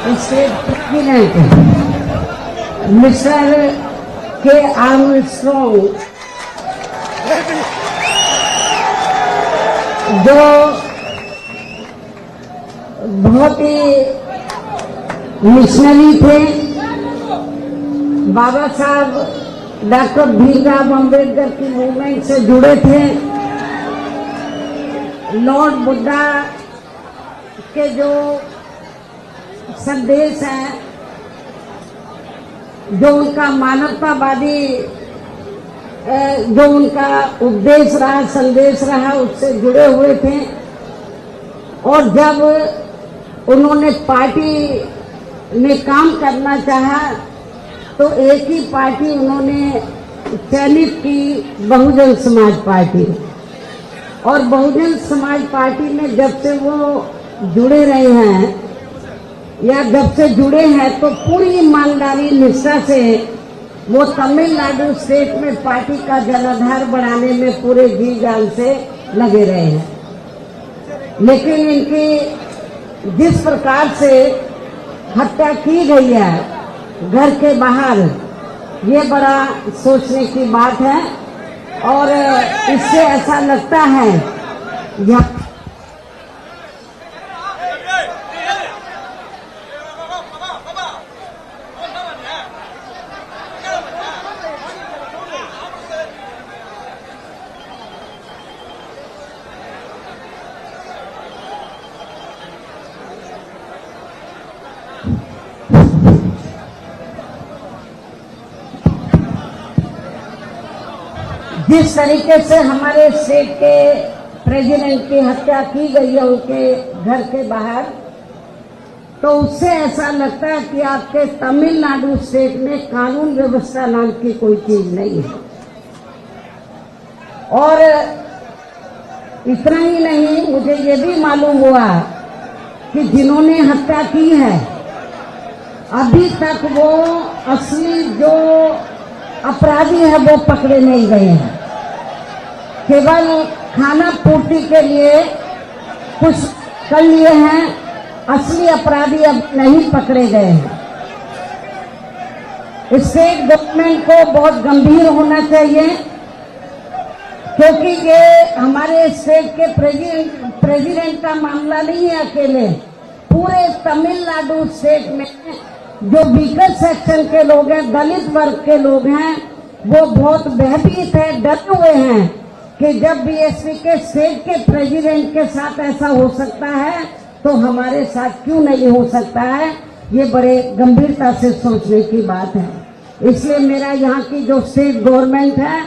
State president mister के Armstrong, जो बहुत ही मिशनरी थे, बाबा साहब डॉक्टर भीमराव अम्बेडकर की मूवमेंट से जुड़े थे। लॉर्ड बुद्धा के जो संदेश है, जो उनका मानवतावादी जो उनका उपदेश रहा, संदेश रहा, उससे जुड़े हुए थे। और जब उन्होंने पार्टी में काम करना चाहा तो एक ही पार्टी उन्होंने चयनित की, बहुजन समाज पार्टी। और बहुजन समाज पार्टी में जब से वो जुड़े रहे हैं या जब से जुड़े हैं तो पूरी ईमानदारी निष्ठा से वो तमिलनाडु स्टेट में पार्टी का जनाधार बढ़ाने में पूरे जी जान से लगे रहे हैं। लेकिन इनकी जिस प्रकार से हत्या की गई है घर के बाहर, ये बड़ा सोचने की बात है। और इससे ऐसा लगता है जिस तरीके से हमारे स्टेट के प्रेसिडेंट की हत्या की गई है उनके घर के बाहर, तो उससे ऐसा लगता है कि आपके तमिलनाडु स्टेट में कानून व्यवस्था नाम की कोई चीज नहीं है। और इतना ही नहीं, मुझे ये भी मालूम हुआ कि जिन्होंने हत्या की है अभी तक वो असली जो अपराधी है वो पकड़े नहीं गए हैं। केवल खाना पूर्ति के लिए कुछ कर लिए हैं, असली अपराधी अब नहीं पकड़े गए हैं। स्टेट गवर्नमेंट को बहुत गंभीर होना चाहिए, क्योंकि ये हमारे स्टेट के प्रेसिडेंट का मामला नहीं है अकेले। पूरे तमिलनाडु स्टेट में जो वीकर सेक्शन के लोग हैं, दलित वर्ग के लोग हैं, वो बहुत भयभीत है, डरे हुए हैं कि जब बीएसपी के स्टेट के प्रेसिडेंट के साथ ऐसा हो सकता है तो हमारे साथ क्यों नहीं हो सकता है। ये बड़े गंभीरता से सोचने की बात है। इसलिए मेरा यहाँ की जो स्टेट गवर्नमेंट है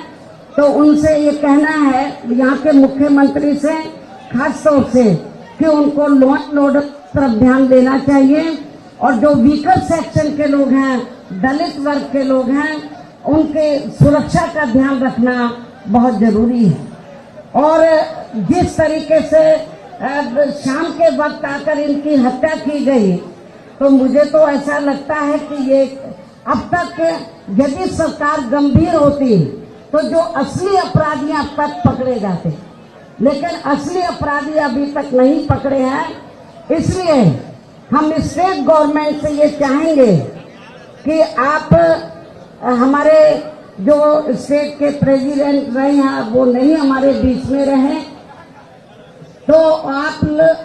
तो उनसे ये कहना है, यहाँ के मुख्यमंत्री से खास तौर से, कि उनको लॉ एंड ऑर्डर तरफ ध्यान देना चाहिए। और जो वीकर सेक्शन के लोग हैं, दलित वर्ग के लोग हैं, उनके सुरक्षा का ध्यान रखना बहुत जरूरी है। और जिस तरीके से शाम के वक्त आकर इनकी हत्या की गई, तो मुझे तो ऐसा लगता है कि ये अब तक यदि सरकार गंभीर होती तो जो असली अपराधी अब तक पकड़े जाते, लेकिन असली अपराधी अभी तक नहीं पकड़े हैं। इसलिए हम स्टेट गवर्नमेंट से ये चाहेंगे कि आप हमारे जो स्टेट के प्रेसिडेंट रहे हैं वो नहीं हमारे बीच में रहे, तो आप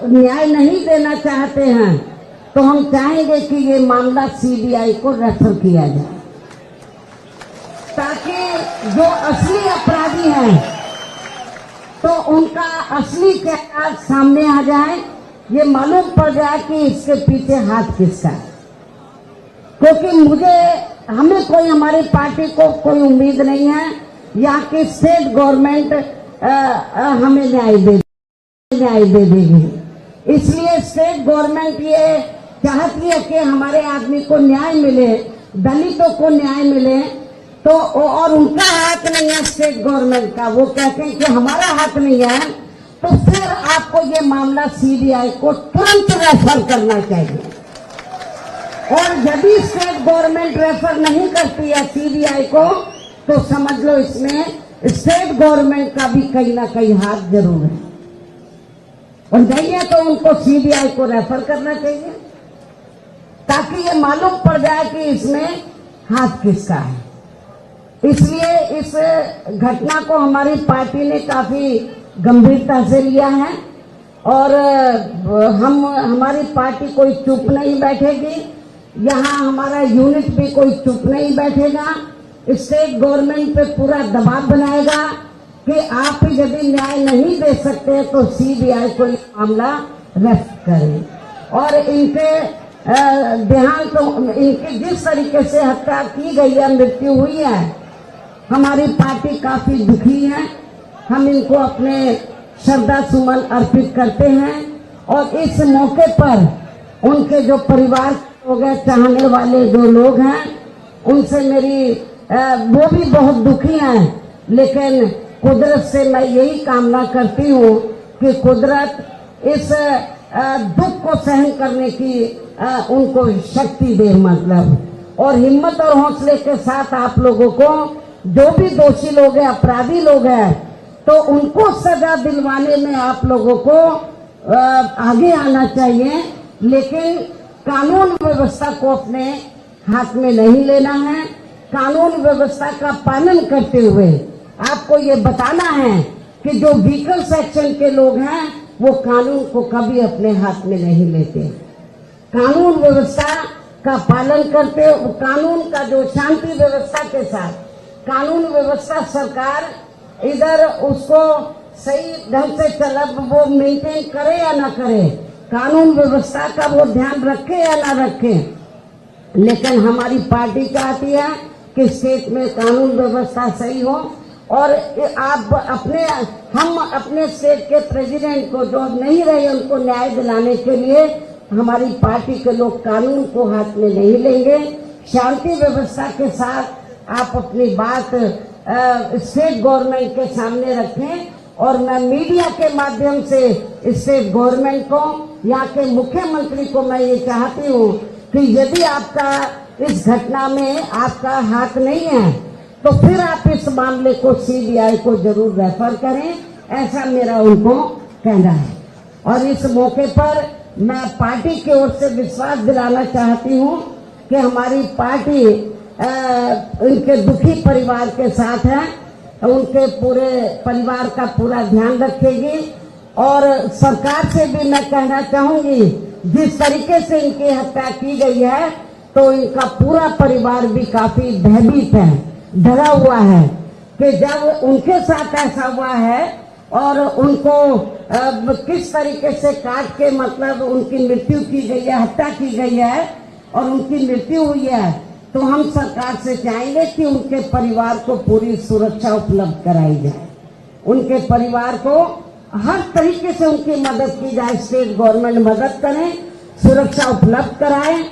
न्याय नहीं देना चाहते हैं तो हम चाहेंगे कि ये मामला सीबीआई को रेफर किया जाए, ताकि जो असली अपराधी हैं तो उनका असली चेहरा सामने आ जाए, ये मालूम पड़ जाए कि इसके पीछे हाथ किसका है। क्योंकि हमें कोई, हमारी पार्टी को कोई उम्मीद नहीं है यहाँ की स्टेट गवर्नमेंट हमें न्याय दे देगी। इसलिए स्टेट गवर्नमेंट ये चाहती है कि हमारे आदमी को न्याय मिले, दलितों को न्याय मिले। तो और उनका हाथ नहीं है स्टेट गवर्नमेंट का, वो कहते हैं कि हमारा हाथ नहीं है, तो फिर आपको ये मामला सीबीआई को तुरंत रेफर करना चाहिए। और यदि स्टेट गवर्नमेंट रेफर नहीं करती है सीबीआई को, तो समझ लो इसमें स्टेट गवर्नमेंट का भी कहीं ना कहीं हाथ जरूर है। और नहीं है तो उनको सीबीआई को रेफर करना चाहिए। ताकि ये मालूम पड़ जाए कि इसमें हाथ किसका है। इसलिए इस घटना को हमारी पार्टी ने काफी गंभीरता से लिया है और हमारी पार्टी कोई चुप नहीं बैठेगी। यहाँ हमारा यूनिट भी कोई चुप नहीं बैठेगा। स्टेट गवर्नमेंट पे पूरा दबाव बनाएगा कि आप यदि न्याय नहीं दे सकते तो सीबीआई को ये मामला रेफर करें। और इनके देहांत इनकी जिस तरीके से हत्या की गई है, मृत्यु हुई है, हमारी पार्टी काफी दुखी है। हम इनको अपने श्रद्धा सुमन अर्पित करते हैं और इस मौके पर उनके जो परिवार लोग हैं, चाहने वाले जो लोग हैं, उनसे मेरी वो भी बहुत दुखी हैं। लेकिन कुदरत से मैं यही कामना करती हूँ कि कुदरत इस दुख को सहन करने की उनको शक्ति दे, मतलब, और हिम्मत और हौसले के साथ आप लोगों को जो भी दोषी लोग हैं, अपराधी लोग हैं, तो उनको सजा दिलवाने में आप लोगों को आगे आना चाहिए। लेकिन कानून व्यवस्था को अपने हाथ में नहीं लेना है। कानून व्यवस्था का पालन करते हुए आपको ये बताना है कि जो वीकर सेक्शन के लोग हैं वो कानून को कभी अपने हाथ में नहीं लेते। कानून व्यवस्था का पालन करते, कानून का जो शांति व्यवस्था के साथ कानून व्यवस्था सरकार इधर उसको सही ढंग से वो मेंटेन करे या ना करे, कानून व्यवस्था का वो ध्यान रखे या ना रखे। लेकिन हमारी पार्टी चाहती है कि स्टेट में कानून व्यवस्था सही हो और आप हम अपने स्टेट के प्रेसिडेंट को जो नहीं रहे उनको न्याय दिलाने के लिए हमारी पार्टी के लोग कानून को हाथ में नहीं लेंगे। शांति व्यवस्था के साथ आप अपनी बात स्टेट गवर्नमेंट के सामने रखें और मैं मीडिया के माध्यम से स्टेट गवर्नमेंट को, यहाँ के मुख्यमंत्री को मैं ये चाहती हूँ कि यदि आपका इस घटना में आपका हाथ नहीं है तो फिर आप इस मामले को सीबीआई को जरूर रेफर करें, ऐसा मेरा उनको कहना है। और इस मौके पर मैं पार्टी की ओर से विश्वास दिलाना चाहती हूँ कि हमारी पार्टी उनके दुखी परिवार के साथ है, उनके पूरे परिवार का पूरा ध्यान रखेगी। और सरकार से भी मैं कहना चाहूंगी, जिस तरीके से इनकी हत्या की गई है तो इनका पूरा परिवार भी काफी भयभीत है, डरा हुआ है कि जब उनके साथ ऐसा हुआ है और उनको किस तरीके से काट के, मतलब, उनकी मृत्यु की गई है, हत्या की गई है और उनकी मृत्यु हुई है, तो हम सरकार से चाहेंगे कि उनके परिवार को पूरी सुरक्षा उपलब्ध कराई जाए। उनके परिवार को हर तरीके से उनकी मदद की जाए, स्टेट गवर्नमेंट मदद करे, सुरक्षा उपलब्ध कराए।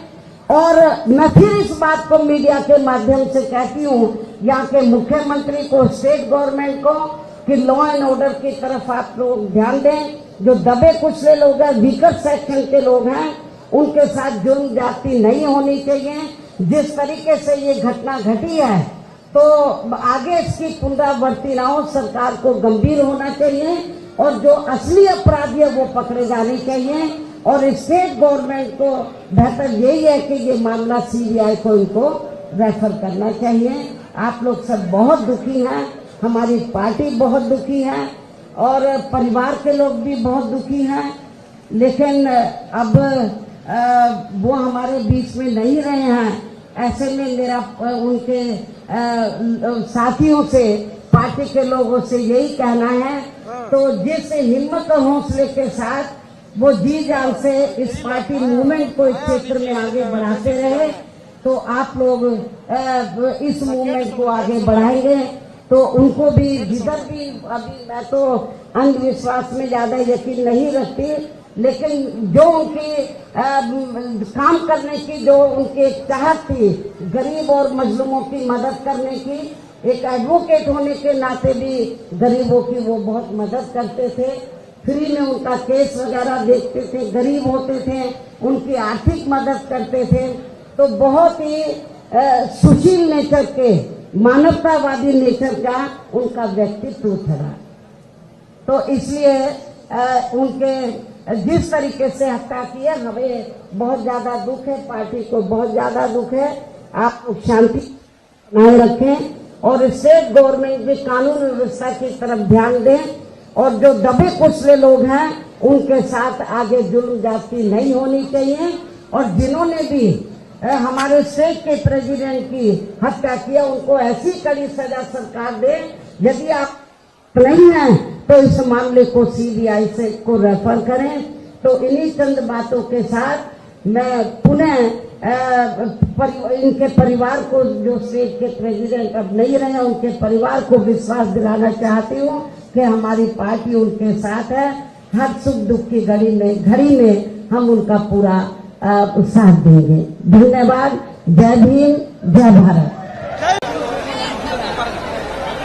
और मैं फिर इस बात को मीडिया के माध्यम से कहती हूँ यहाँ के मुख्यमंत्री को, स्टेट गवर्नमेंट को, कि लॉ एंड ऑर्डर की तरफ आप लोग ध्यान दें। जो दबे कुचले लोग हैं, वीकर सेक्शन के लोग हैं, उनके साथ जुर्म जाति नहीं होनी चाहिए। जिस तरीके से ये घटना घटी है तो आगे इसकी पुनरावृत्ति ना हो, सरकार को गंभीर होना चाहिए और जो असली अपराधी है वो पकड़े जाने चाहिए। और स्टेट गवर्नमेंट को बेहतर यही है कि ये मामला सीबीआई को इनको रेफर करना चाहिए। आप लोग सब बहुत दुखी हैं, हमारी पार्टी बहुत दुखी है और परिवार के लोग भी बहुत दुखी हैं। लेकिन अब वो हमारे बीच में नहीं रहे हैं। ऐसे में मेरा उनके साथियों से, पार्टी के लोगों से यही कहना है, तो जिस हिम्मत और हौसले के साथ वो जी जान से इस पार्टी मूवमेंट को इस क्षेत्र में आगे बढ़ाते रहे, तो आप लोग इस मूवमेंट को आगे बढ़ाएंगे। तो उनको भी, जिधर भी, अभी मैं तो अंधविश्वास में ज्यादा यकीन नहीं रखती, लेकिन जो उनकी काम करने की जो उनकी चाहत थी, गरीब और मजलूमों की मदद करने की, एक एडवोकेट होने के नाते भी गरीबों की वो बहुत मदद करते थे, फ्री में उनका केस वगैरह देखते थे, गरीब होते थे, उनकी आर्थिक मदद करते थे। तो बहुत ही सुशील नेचर के, मानवतावादी नेचर का उनका व्यक्तित्व था। तो इसलिए उनके जिस तरीके से हत्या की है, हमें बहुत ज्यादा दुख है, पार्टी को बहुत ज्यादा दुख है। आप शांति बनाए रखें और स्टेट गवर्नमेंट भी कानून व्यवस्था की तरफ ध्यान दें और जो दबे कुचले लोग हैं उनके साथ आगे जुल्म ज्यादती नहीं होनी चाहिए। और जिन्होंने भी हमारे स्टेट के प्रेसिडेंट की हत्या किया उनको ऐसी कड़ी सजा सरकार दे। यदि आप नहीं है तो इस मामले को सीबीआई से को रेफर करें। तो इन्हीं चंद बातों के साथ मैं पुनः इनके परिवार को, जो स्टेट के प्रेसिडेंट अब नहीं रहे, उनके परिवार को विश्वास दिलाना चाहती हूँ कि हमारी पार्टी उनके साथ है। हर सुख दुख की घड़ी में हम उनका पूरा साथ देंगे। धन्यवाद। जय भीम, जय भारत।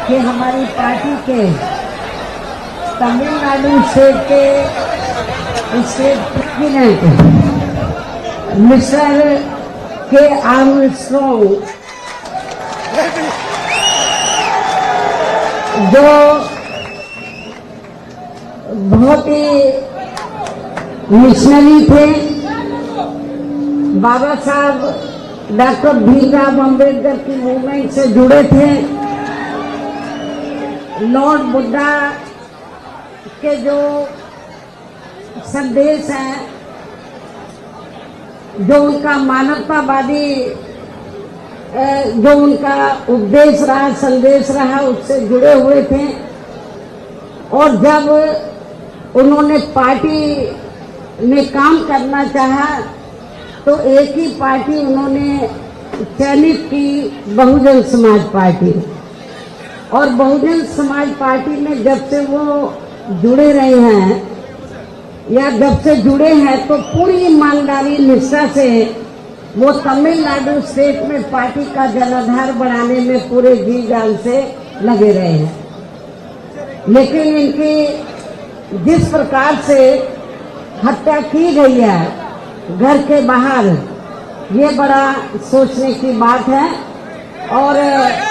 कि हमारी पार्टी के तमिलनाडु स्टेट के स्टेट प्रेसिडेंट मिस्टर के आर्मस्ट्रॉन्ग, जो बहुत ही मिशनरी थे, बाबा साहब डॉक्टर भीमराव अम्बेडकर की मूवमेंट से जुड़े थे, लॉर्ड बुद्धा के जो संदेश हैं, जो उनका मानवतावादी जो उनका उपदेश रहा, संदेश रहा, उससे जुड़े हुए थे। और जब उन्होंने पार्टी में काम करना चाहा तो एक ही पार्टी उन्होंने चयनित की, बहुजन समाज पार्टी। और बहुजन समाज पार्टी में जब से वो जुड़े रहे हैं या जब से जुड़े हैं तो पूरी ईमानदारी निष्ठा से वो तमिलनाडु स्टेट में पार्टी का जनाधार बढ़ाने में पूरे जी जान से लगे रहे हैं। लेकिन इनकी जिस प्रकार से हत्या की गई है घर के बाहर, ये बड़ा सोचने की बात है। और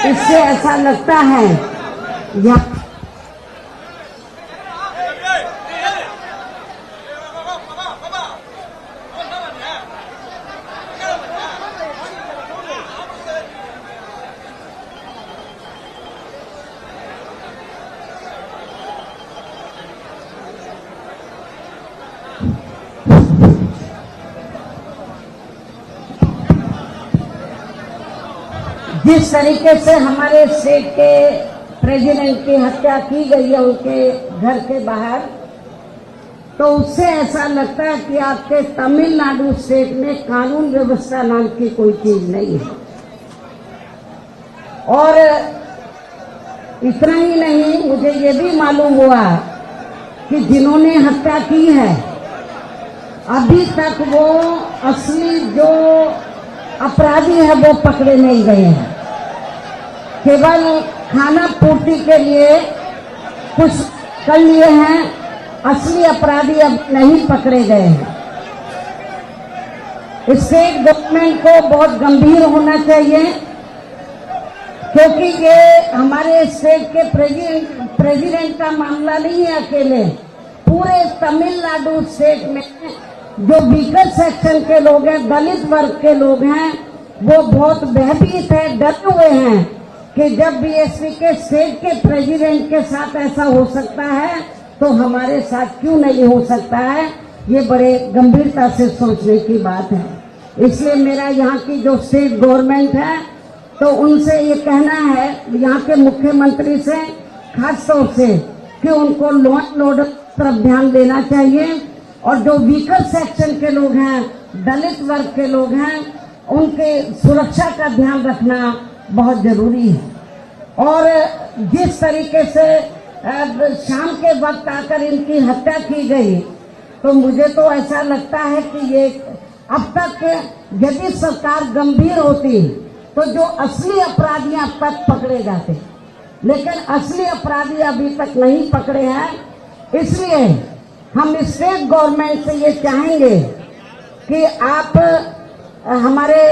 इससे ऐसा लगता है जिस तरीके से हमारे स्टेट के प्रेसिडेंट की हत्या की गई है उनके घर के बाहर, तो उससे ऐसा लगता है कि आपके तमिलनाडु स्टेट में कानून व्यवस्था नाम की कोई चीज नहीं है। और इतना ही नहीं, मुझे ये भी मालूम हुआ कि जिन्होंने हत्या की है अभी तक वो असली जो अपराधी है वो पकड़े नहीं गए हैं। केवल खाना पूर्ति के लिए कुछ कर लिए हैं, असली अपराधी अब नहीं पकड़े गए हैं। स्टेट गवर्नमेंट को बहुत गंभीर होना चाहिए, क्योंकि ये हमारे स्टेट के प्रेसिडेंट का मामला नहीं है अकेले। पूरे तमिलनाडु स्टेट में जो वीकर सेक्शन के लोग हैं, दलित वर्ग के लोग हैं, वो बहुत भयभीत है, डरे हुए हैं कि जब बीएसपी के स्टेट के प्रेसिडेंट के साथ ऐसा हो सकता है तो हमारे साथ क्यों नहीं हो सकता है। ये बड़े गंभीरता से सोचने की बात है। इसलिए मेरा यहाँ की जो स्टेट गवर्नमेंट है तो उनसे ये कहना है, यहाँ के मुख्यमंत्री से खास तौर से, कि उनको लॉ एंड ऑर्डर तरफ ध्यान देना चाहिए। और जो वीकर सेक्शन के लोग हैं, दलित वर्ग के लोग हैं, उनके सुरक्षा का ध्यान रखना बहुत जरूरी है। और जिस तरीके से शाम के वक्त आकर इनकी हत्या की गई, तो मुझे तो ऐसा लगता है कि ये अब तक यदि सरकार गंभीर होती तो जो असली अपराधी अब तक पकड़े जाते, लेकिन असली अपराधी अभी तक नहीं पकड़े हैं। इसलिए हम स्टेट गवर्नमेंट से ये चाहेंगे कि आप हमारे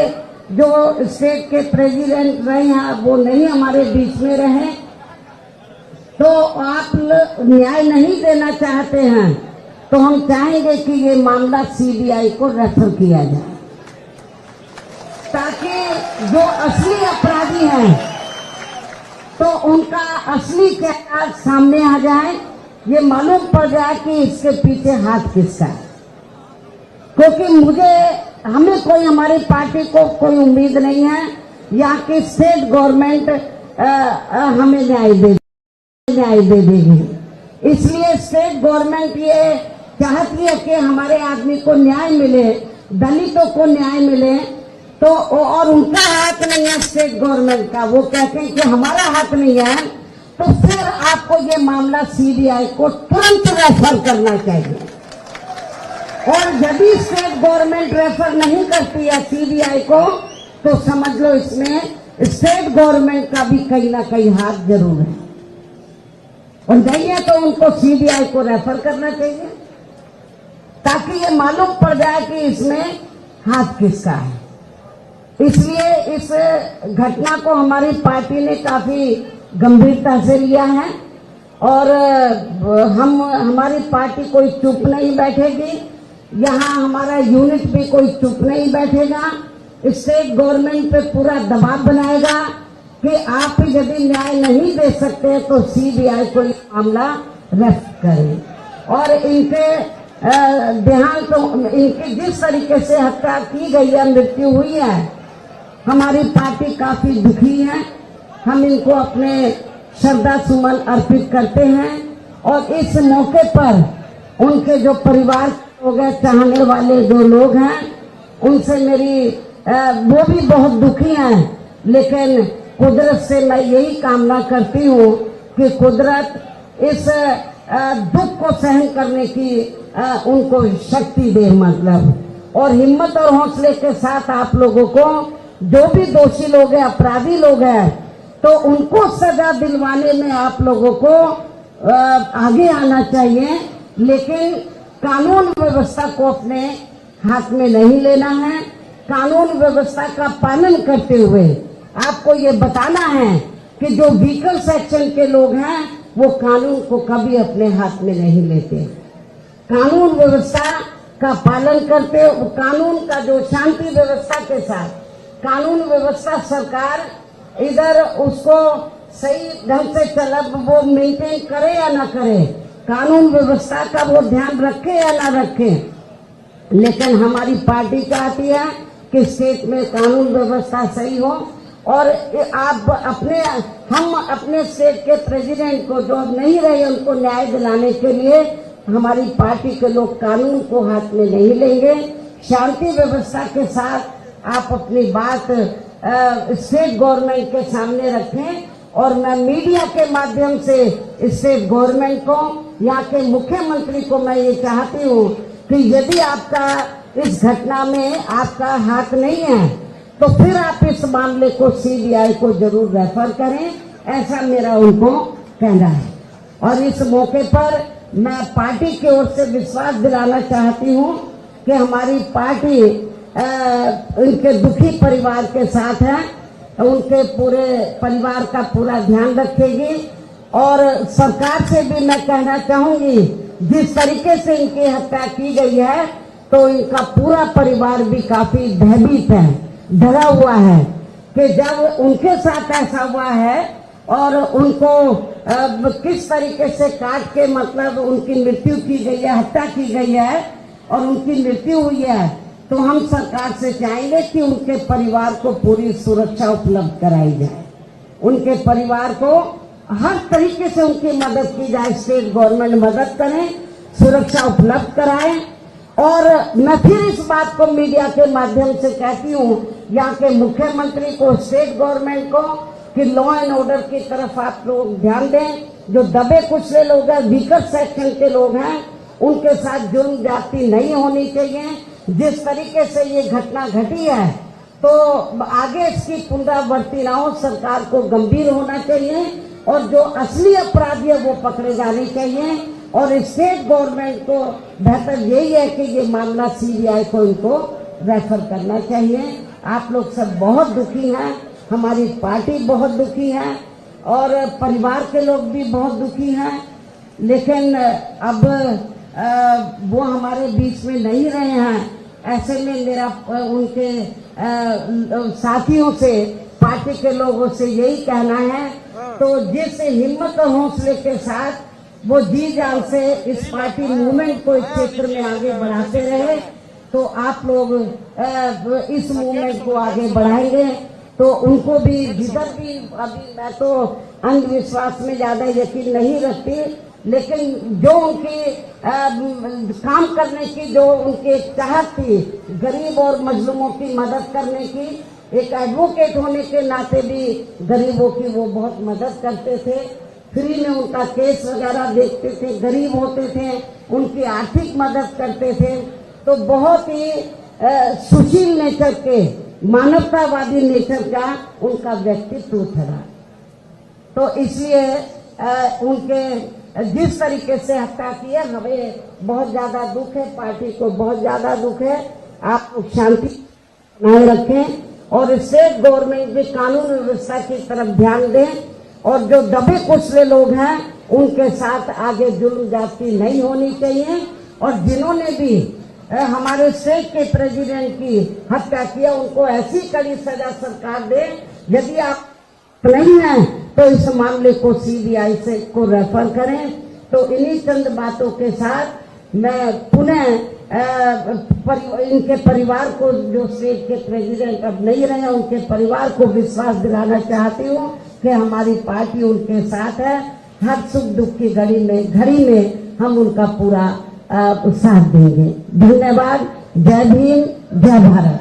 जो स्टेट के प्रेसिडेंट रहे हैं वो नहीं हमारे बीच में रहे, तो आप न्याय नहीं देना चाहते हैं तो हम चाहेंगे कि ये मामला सीबीआई को रेफर किया जाए, ताकि जो असली अपराधी हैं तो उनका असली चेहरा सामने आ जाए, ये मालूम पड़ जाए कि इसके पीछे हाथ किसका है। क्योंकि हमें कोई, हमारी पार्टी को कोई उम्मीद नहीं है यहाँ की स्टेट गवर्नमेंट हमें न्याय दे देगी। इसलिए स्टेट गवर्नमेंट ये चाहती है कि हमारे आदमी को न्याय मिले, दलितों को न्याय मिले, तो और उनका हाथ नहीं है स्टेट गवर्नमेंट का, वो कहते हैं कि हमारा हाथ नहीं है, तो फिर आपको ये मामला सीबीआई को तुरंत रेफर करना चाहिए। और यदि स्टेट गवर्नमेंट रेफर नहीं करती है सीबीआई को, तो समझ लो इसमें स्टेट गवर्नमेंट का भी कहीं ना कहीं हाथ जरूर है, और नहीं है तो उनको सीबीआई को रेफर करना चाहिए, ताकि ये मालूम पड़ जाए कि इसमें हाथ किसका है। इसलिए इस घटना को हमारी पार्टी ने काफी गंभीरता से लिया है, और हमारी पार्टी कोई चुप नहीं बैठेगी, यहाँ हमारा यूनिट भी कोई चुप नहीं बैठेगा, स्टेट गवर्नमेंट पे पूरा दबाव बनाएगा कि आप यदि न्याय नहीं दे सकते तो सीबीआई को ये मामला रेफर करें। और इनके देहांत, इनकी जिस तरीके से हत्या की गई है, मृत्यु हुई है, हमारी पार्टी काफी दुखी है। हम इनको अपने श्रद्धा सुमन अर्पित करते हैं, और इस मौके पर उनके जो परिवार लोग हैं, चाहने वाले जो लोग हैं, उनसे मेरी वो भी बहुत दुखी हैं, लेकिन कुदरत से मैं यही कामना करती हूँ कि कुदरत इस दुख को सहन करने की उनको शक्ति दे, मतलब, और हिम्मत और हौसले के साथ आप लोगों को, जो भी दोषी लोग हैं, अपराधी लोग हैं, तो उनको सजा दिलवाने में आप लोगों को आगे आना चाहिए, लेकिन कानून व्यवस्था को अपने हाथ में नहीं लेना है। कानून व्यवस्था का पालन करते हुए आपको ये बताना है कि जो व्हीकल सेक्शन के लोग हैं वो कानून को कभी अपने हाथ में नहीं लेते। कानून व्यवस्था का पालन करते, कानून का जो शांति व्यवस्था के साथ कानून व्यवस्था सरकार इधर उसको सही ढंग से चलब, वो मेंटेन करे या ना करे, कानून व्यवस्था का वो ध्यान रखे या ना रखे, लेकिन हमारी पार्टी चाहती है कि स्टेट में कानून व्यवस्था सही हो। और हम अपने स्टेट के प्रेसिडेंट को, जो नहीं रहे, उनको न्याय दिलाने के लिए हमारी पार्टी के लोग कानून को हाथ में नहीं लेंगे। शांति व्यवस्था के साथ आप अपनी बात स्टेट गवर्नमेंट के सामने रखें, और मैं मीडिया के माध्यम से स्टेट गवर्नमेंट को, यहाँ के मुख्यमंत्री को मैं ये चाहती हूँ कि यदि आपका इस घटना में आपका हाथ नहीं है, तो फिर आप इस मामले को सीबीआई को जरूर रेफर करें, ऐसा मेरा उनको कहना है। और इस मौके पर मैं पार्टी की ओर से विश्वास दिलाना चाहती हूँ कि हमारी पार्टी उनके दुखी परिवार के साथ है, उनके पूरे परिवार का पूरा ध्यान रखेगी। और सरकार से भी मैं कहना चाहूंगी, जिस तरीके से इनकी हत्या की गई है, तो इनका पूरा परिवार भी काफी भयभीत है, डरा हुआ है कि जब उनके साथ ऐसा हुआ है और उनको किस तरीके से काट के, मतलब उनकी मृत्यु की गई है, हत्या की गई है और उनकी मृत्यु हुई है, तो हम सरकार से चाहेंगे कि उनके परिवार को पूरी सुरक्षा उपलब्ध कराई जाए, उनके परिवार को हर तरीके से उनकी मदद की जाए, स्टेट गवर्नमेंट मदद करें, सुरक्षा उपलब्ध कराए। और मैं फिर इस बात को मीडिया के माध्यम से कहती हूँ यहाँ के मुख्यमंत्री को, स्टेट गवर्नमेंट को, कि लॉ एंड ऑर्डर की तरफ आप लोग ध्यान दें। जो दबे कुचले लोग हैं, वीकर सेक्शन के लोग हैं, उनके साथ जुर्म ज्यादती नहीं होनी चाहिए। जिस तरीके से ये घटना घटी है, तो आगे इसकी पुनरावृत्ति ना हो, सरकार को गंभीर होना चाहिए, और जो असली अपराधी है वो पकड़े जाने चाहिए। और स्टेट गवर्नमेंट को बेहतर यही है कि ये मामला सीबीआई को इनको रेफर करना चाहिए। आप लोग सब बहुत दुखी हैं, हमारी पार्टी बहुत दुखी है, और परिवार के लोग भी बहुत दुखी हैं, लेकिन अब वो हमारे बीच में नहीं रहे हैं। ऐसे में मेरा उनके साथियों से, पार्टी के लोगों से यही कहना है, तो जिस हिम्मत और हौसले के साथ वो जी जान से इस पार्टी मूवमेंट को इस क्षेत्र में आगे बढ़ाते रहे, तो आप लोग इस मूवमेंट को आगे बढ़ाएंगे। तो उनको भी जिधर भी, अभी मैं तो अंधविश्वास में ज्यादा यकीन नहीं रखती, लेकिन जो उनकी काम करने की जो उनकी चाहत थी, गरीब और मजलूमों की मदद करने की, एक एडवोकेट होने के नाते भी गरीबों की वो बहुत मदद करते थे। फ्री में उनका केस वगैरह देखते थे, गरीब होते थे, उनकी आर्थिक मदद करते थे। तो बहुत ही सुशील नेचर के, मानवतावादी नेचर का उनका व्यक्तित्व था। तो इसलिए उनके जिस तरीके से हत्या किया, हमें बहुत ज्यादा दुख है, पार्टी को बहुत ज्यादा दुख है। आप लोग शांति बनाए रखें और स्टेट गवर्नमेंट भी कानून व्यवस्था की तरफ ध्यान दें, और जो दबे कुचले लोग हैं उनके साथ आगे जुल्म जाती नहीं होनी चाहिए। और जिन्होंने भी हमारे स्टेट के प्रेसिडेंट की हत्या किया, उनको ऐसी कड़ी सजा सरकार दे। यदि आप नहीं है तो इस मामले को सीबीआई से को रेफर करें। तो इन्हीं चंद बातों के साथ मैं पुनः इनके परिवार को, जो स्टेट के प्रेसिडेंट अब नहीं रहे, उनके परिवार को विश्वास दिलाना चाहती हूँ कि हमारी पार्टी उनके साथ है। हर सुख दुख की घड़ी में हम उनका पूरा साथ देंगे। धन्यवाद। जय भीम, जय भारत।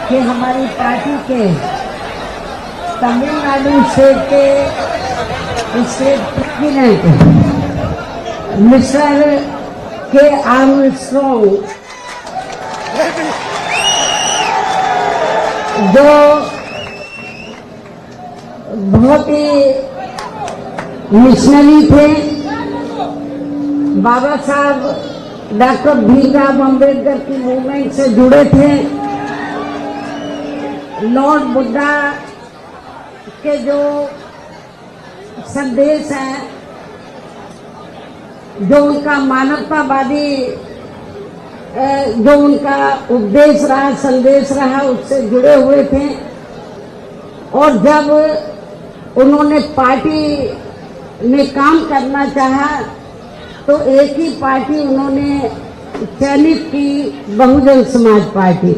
कि हमारी पार्टी के तमिलनाडु स्टेट के स्टेट प्रेसिडेंट मिस्टर के आर्मस्ट्रॉन्ग, जो बहुत ही मिशनरी थे, बाबा साहब डॉक्टर भीमराव अम्बेडकर की मूवमेंट से जुड़े थे, लॉर्ड बुद्धा के जो संदेश हैं, जो उनका मानवतावादी, जो उनका उपदेश रहा, संदेश रहा, उससे जुड़े हुए थे। और जब उन्होंने पार्टी में काम करना चाहा, तो एक ही पार्टी उन्होंने चयनित की, बहुजन समाज पार्टी।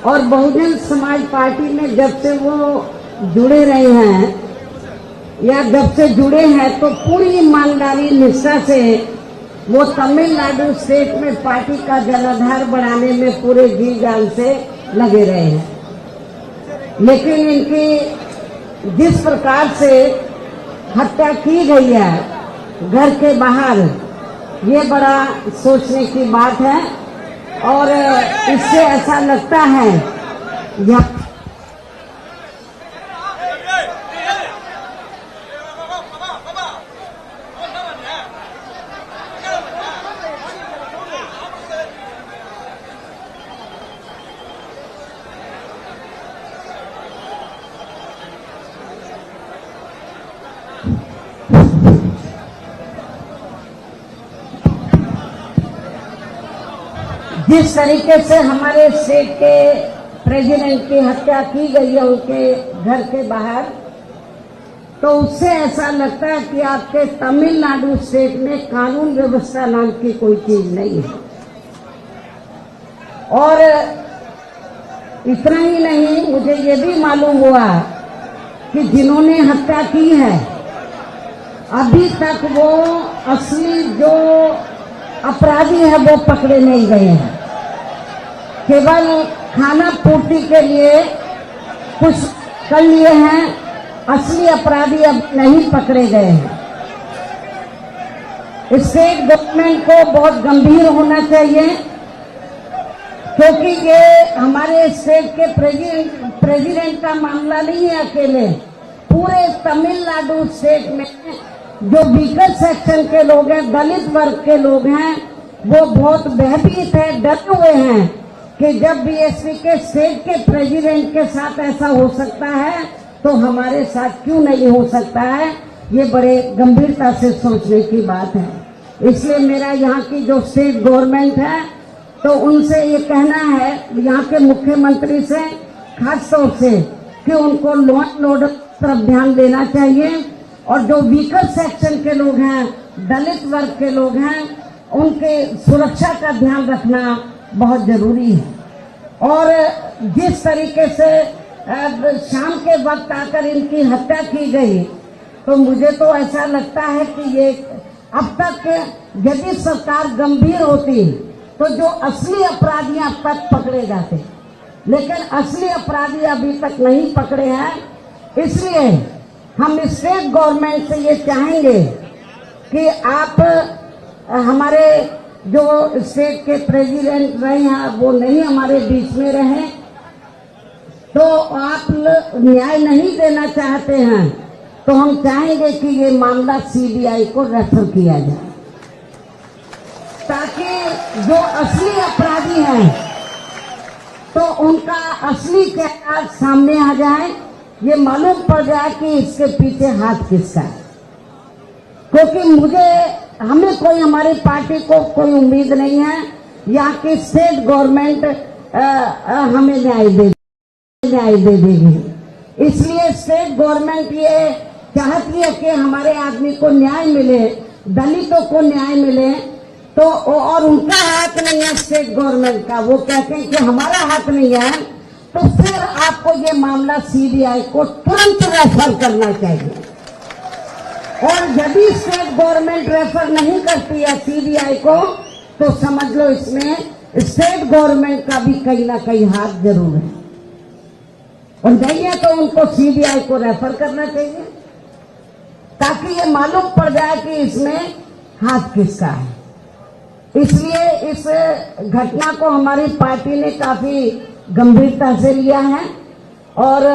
और बहुजन समाज पार्टी में जब से वो जुड़े रहे हैं, या जब से जुड़े हैं, तो पूरी ईमानदारी निष्ठा से वो तमिलनाडु स्टेट में पार्टी का जनाधार बढ़ाने में पूरे जी जान से लगे रहे हैं। लेकिन इनकी जिस प्रकार से हत्या की गई है घर के बाहर, ये बड़ा सोचने की बात है। और इससे ऐसा लगता है जिस तरीके से हमारे स्टेट के प्रेसिडेंट की हत्या की गई है उनके घर के बाहर, तो उससे ऐसा लगता है कि आपके तमिलनाडु स्टेट में कानून व्यवस्था नाम की कोई चीज नहीं है। और इतना ही नहीं, मुझे ये भी मालूम हुआ कि जिन्होंने हत्या की है, अभी तक वो असली जो अपराधी है वो पकड़े नहीं गए हैं। केवल खाना पूर्ति के लिए कुछ कर लिए हैं, असली अपराधी अब नहीं पकड़े गए हैं। स्टेट गवर्नमेंट को बहुत गंभीर होना चाहिए, क्योंकि ये हमारे स्टेट के प्रेसिडेंट का मामला नहीं है अकेले। पूरे तमिलनाडु स्टेट में जो वीकर सेक्शन के लोग हैं, दलित वर्ग के लोग हैं, वो बहुत भयभीत है, डरे हुए हैं कि जब बीएसपी के स्टेट के प्रेसिडेंट के साथ ऐसा हो सकता है तो हमारे साथ क्यों नहीं हो सकता है। ये बड़े गंभीरता से सोचने की बात है। इसलिए मेरा यहाँ की जो स्टेट गवर्नमेंट है तो उनसे ये कहना है, यहाँ के मुख्यमंत्री से खास तौर से, कि उनको लॉ एंड ऑर्डर तरफ ध्यान देना चाहिए और जो वीकर सेक्शन के लोग हैं, दलित वर्ग के लोग हैं, उनके सुरक्षा का ध्यान रखना बहुत जरूरी है। और जिस तरीके से शाम के वक्त आकर इनकी हत्या की गई, तो मुझे तो ऐसा लगता है कि ये अब तक यदि सरकार गंभीर होती तो जो असली अपराधी अब तक पकड़े जाते, लेकिन असली अपराधी अभी तक नहीं पकड़े हैं। इसलिए हम स्टेट गवर्नमेंट से ये चाहेंगे कि आप हमारे जो स्टेट के प्रेसिडेंट रहे हैं वो नहीं हमारे बीच में रहे, तो आप न्याय नहीं देना चाहते हैं तो हम चाहेंगे कि ये मामला सीबीआई को रेफर किया जाए, ताकि जो असली अपराधी हैं तो उनका असली चेहरा सामने आ जाए, ये मालूम पड़ जाए कि इसके पीछे हाथ किसका है। क्योंकि हमें कोई, हमारी पार्टी को कोई उम्मीद नहीं है यहाँ की स्टेट गवर्नमेंट हमें न्याय दे देगी। इसलिए स्टेट गवर्नमेंट ये चाहती है कि हमारे आदमी को न्याय मिले, दलितों को न्याय मिले, तो और उनका हाथ नहीं है स्टेट गवर्नमेंट का, वो कहते हैं कि हमारा हाथ नहीं है, तो फिर आपको ये मामला सीबीआई को तुरंत रेफर करना चाहिए। और यदि स्टेट गवर्नमेंट रेफर नहीं करती है सीबीआई को, तो समझ लो इसमें स्टेट गवर्नमेंट का भी कहीं ना कहीं हाथ जरूर है, और नहीं है तो उनको सीबीआई को रेफर करना चाहिए, ताकि ये मालूम पड़ जाए कि इसमें हाथ किसका है। इसलिए इस घटना को हमारी पार्टी ने काफी गंभीरता से लिया है और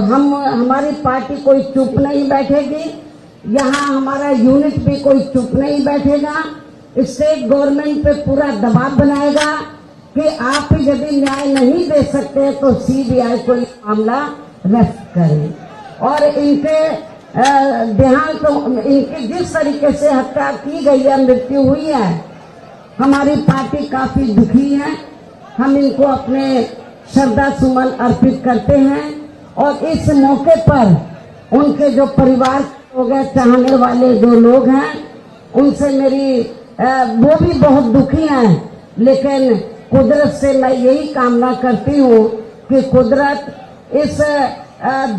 हमारी पार्टी कोई चुप नहीं बैठेगी, यहाँ हमारा यूनिट भी कोई चुप नहीं बैठेगा। स्टेट गवर्नमेंट पे पूरा दबाव बनाएगा कि आप यदि न्याय नहीं दे सकते तो सीबीआई को ये मामला रेफर करें। और इनके देहांत, इनकी जिस तरीके से हत्या की गई है, मृत्यु हुई है, हमारी पार्टी काफी दुखी है। हम इनको अपने श्रद्धा सुमन अर्पित करते हैं और इस मौके पर उनके जो परिवार लोग हैं, चाहने वाले जो लोग हैं, उनसे मेरी वो भी बहुत दुखी हैं, लेकिन कुदरत से मैं यही कामना करती हूँ कि कुदरत इस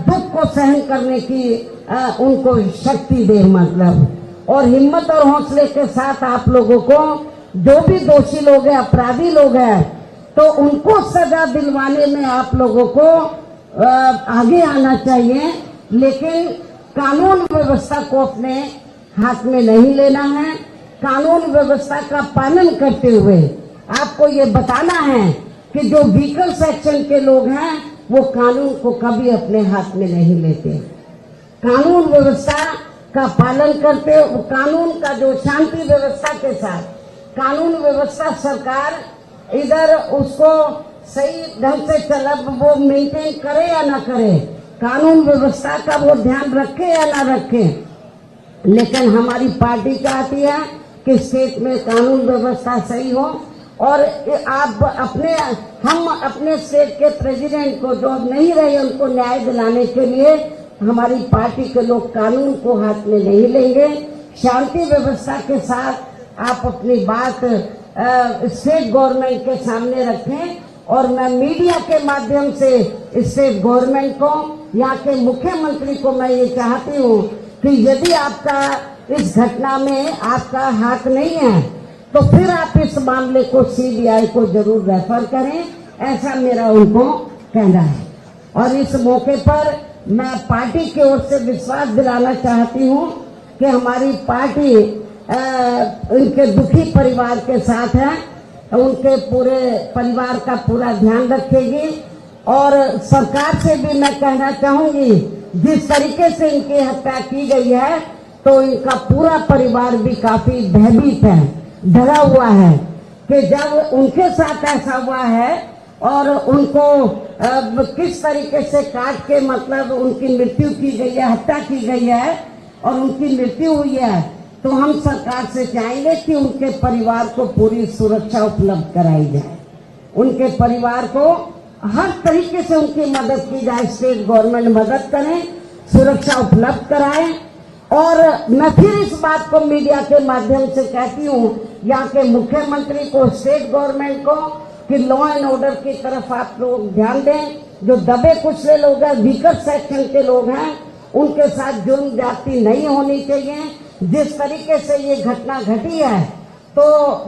दुख को सहन करने की उनको शक्ति दे, मतलब, और हिम्मत और हौसले के साथ आप लोगों को, जो भी दोषी लोग हैं, अपराधी लोग हैं, तो उनको सजा दिलवाने में आप लोगों को आगे आना चाहिए, लेकिन कानून व्यवस्था को अपने हाथ में नहीं लेना है। कानून व्यवस्था का पालन करते हुए आपको ये बताना है कि जो वीकर सेक्शन के लोग हैं वो कानून को कभी अपने हाथ में नहीं लेते। कानून व्यवस्था का पालन करते, कानून का जो शांति व्यवस्था के साथ कानून व्यवस्था सरकार इधर उसको सही ढंग से चला, वो मेंटेन करे या ना करे, कानून व्यवस्था का वो ध्यान रखे या ना रखे, लेकिन हमारी पार्टी चाहती है कि स्टेट में कानून व्यवस्था सही हो। और हम अपने स्टेट के प्रेसिडेंट को, जो अब नहीं रहे, उनको न्याय दिलाने के लिए हमारी पार्टी के लोग कानून को हाथ में नहीं लेंगे। शांति व्यवस्था के साथ आप अपनी बात स्टेट गवर्नमेंट के सामने रखें, और मैं मीडिया के माध्यम से स्टेट गवर्नमेंट को, यहाँ के मुख्यमंत्री को मैं ये चाहती हूँ कि यदि आपका इस घटना में आपका हाथ नहीं है तो फिर आप इस मामले को सीबीआई को जरूर रेफर करें, ऐसा मेरा उनको कहना है। और इस मौके पर मैं पार्टी की ओर से विश्वास दिलाना चाहती हूँ कि हमारी पार्टी उनके दुखी परिवार के साथ है, उनके पूरे परिवार का पूरा ध्यान रखेगी। और सरकार से भी मैं कहना चाहूंगी, जिस तरीके से इनकी हत्या की गई है तो इनका पूरा परिवार भी काफी भयभीत है, डरा हुआ है कि जब उनके साथ ऐसा हुआ है और उनको किस तरीके से काट के, मतलब, उनकी मृत्यु की गई है, हत्या की गई है, और उनकी मृत्यु हुई है, तो हम सरकार से चाहेंगे कि उनके परिवार को पूरी सुरक्षा उपलब्ध कराई जाए, उनके परिवार को हर तरीके से उनकी मदद की जाए, स्टेट गवर्नमेंट मदद करें, सुरक्षा उपलब्ध कराए। और मैं फिर इस बात को मीडिया के माध्यम से कहती हूँ यहाँ के मुख्यमंत्री को, स्टेट गवर्नमेंट को, कि लॉ एंड ऑर्डर की तरफ आप लोग ध्यान दें। जो दबे कुचले लोग हैं, वीकर सेक्शन के लोग हैं, उनके साथ जुर्म जाति नहीं होनी चाहिए। जिस तरीके से ये घटना घटी है तो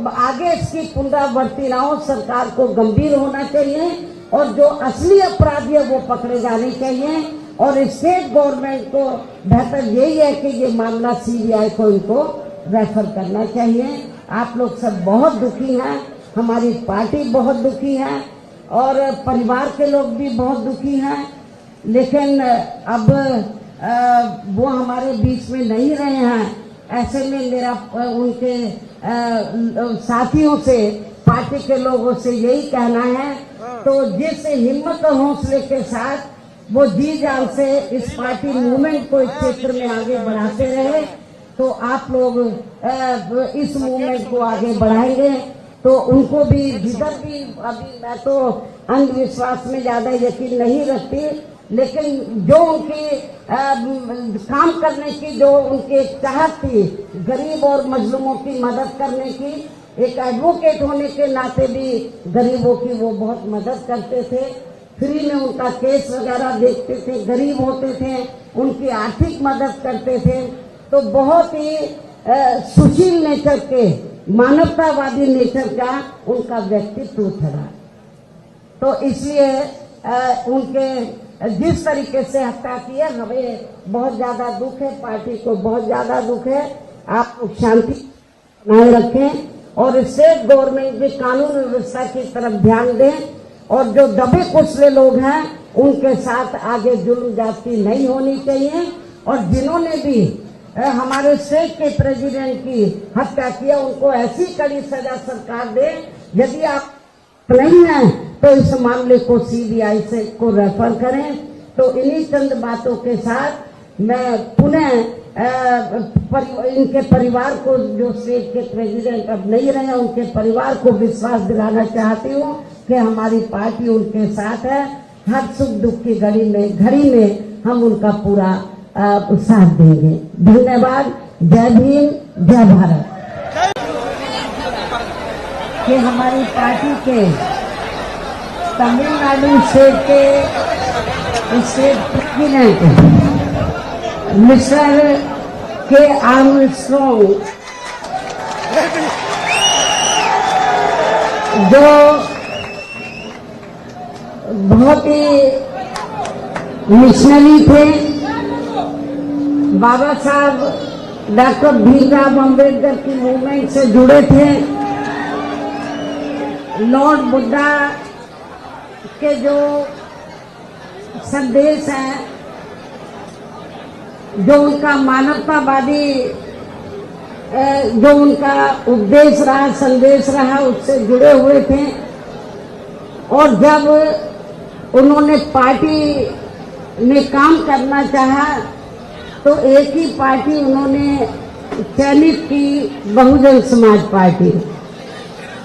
आगे इसकी पुनरावृत्ति ना हो, सरकार को गंभीर होना चाहिए और जो असली अपराधी है वो पकड़े जाने चाहिए। और स्टेट गवर्नमेंट को बेहतर यही है कि ये मामला सीबीआई को इनको रेफर करना चाहिए। आप लोग सब बहुत दुखी हैं, हमारी पार्टी बहुत दुखी है और परिवार के लोग भी बहुत दुखी हैं, लेकिन अब वो हमारे बीच में नहीं रहे हैं। ऐसे में मेरा उनके साथियों से, पार्टी के लोगों से यही कहना है, तो जिस हिम्मत और हौसले के साथ वो जी जान से इस पार्टी मूवमेंट को इस क्षेत्र में आगे बढ़ाते रहे, तो आप लोग इस मूवमेंट को आगे बढ़ाएंगे तो उनको भी, जिधर भी, अभी मैं तो अंधविश्वास में ज्यादा यकीन नहीं रखती, लेकिन जो उनकी काम करने की जो उनकी चाहत थी, गरीब और मजलूमों की मदद करने की, एक एडवोकेट होने के नाते भी गरीबों की वो बहुत मदद करते थे, फ्री में उनका केस वगैरह देखते थे, गरीब होते थे, उनकी आर्थिक मदद करते थे, तो बहुत ही सुशील नेचर के, मानवतावादी नेचर का उनका व्यक्तित्व था। तो इसलिए उनके जिस तरीके से हत्या की है, हमें बहुत ज्यादा दुख है, पार्टी को बहुत ज्यादा दुख है। आप लोग शांति बनाए रखें और स्टेट गवर्नमेंट भी कानून व्यवस्था की तरफ ध्यान दें और जो दबे कुचले लोग हैं उनके साथ आगे जुल्म जाति नहीं होनी चाहिए। और जिन्होंने भी हमारे स्टेट के प्रेसिडेंट की हत्या किया उनको ऐसी कड़ी सजा सरकार दे। यदि आप नहीं है तो इस मामले को सीबीआई से को रेफर करें। तो इन्हीं चंद बातों के साथ मैं पुनः इनके परिवार को, जो स्टेट के प्रेसिडेंट अब नहीं रहे, उनके परिवार को विश्वास दिलाना चाहती हूँ कि हमारी पार्टी उनके साथ है। हर सुख दुख की घड़ी में हम उनका पूरा साथ देंगे। धन्यवाद। जय भीम, जय भारत। कि हमारी पार्टी के तमिलनाडु स्टेट के स्टेट प्रेसिडेंट मिस्टर के आर्मस्ट्रॉन्ग, जो बहुत ही मिशनरी थे, बाबा साहब डॉक्टर भीमराव अम्बेडकर की मूवमेंट से जुड़े थे, लॉर्ड बुद्धा के जो संदेश हैं, जो उनका मानवतावादी जो उनका उपदेश रहा, संदेश रहा, उससे जुड़े हुए थे। और जब उन्होंने पार्टी में काम करना चाहा तो एक ही पार्टी उन्होंने चयनित की, बहुजन समाज पार्टी।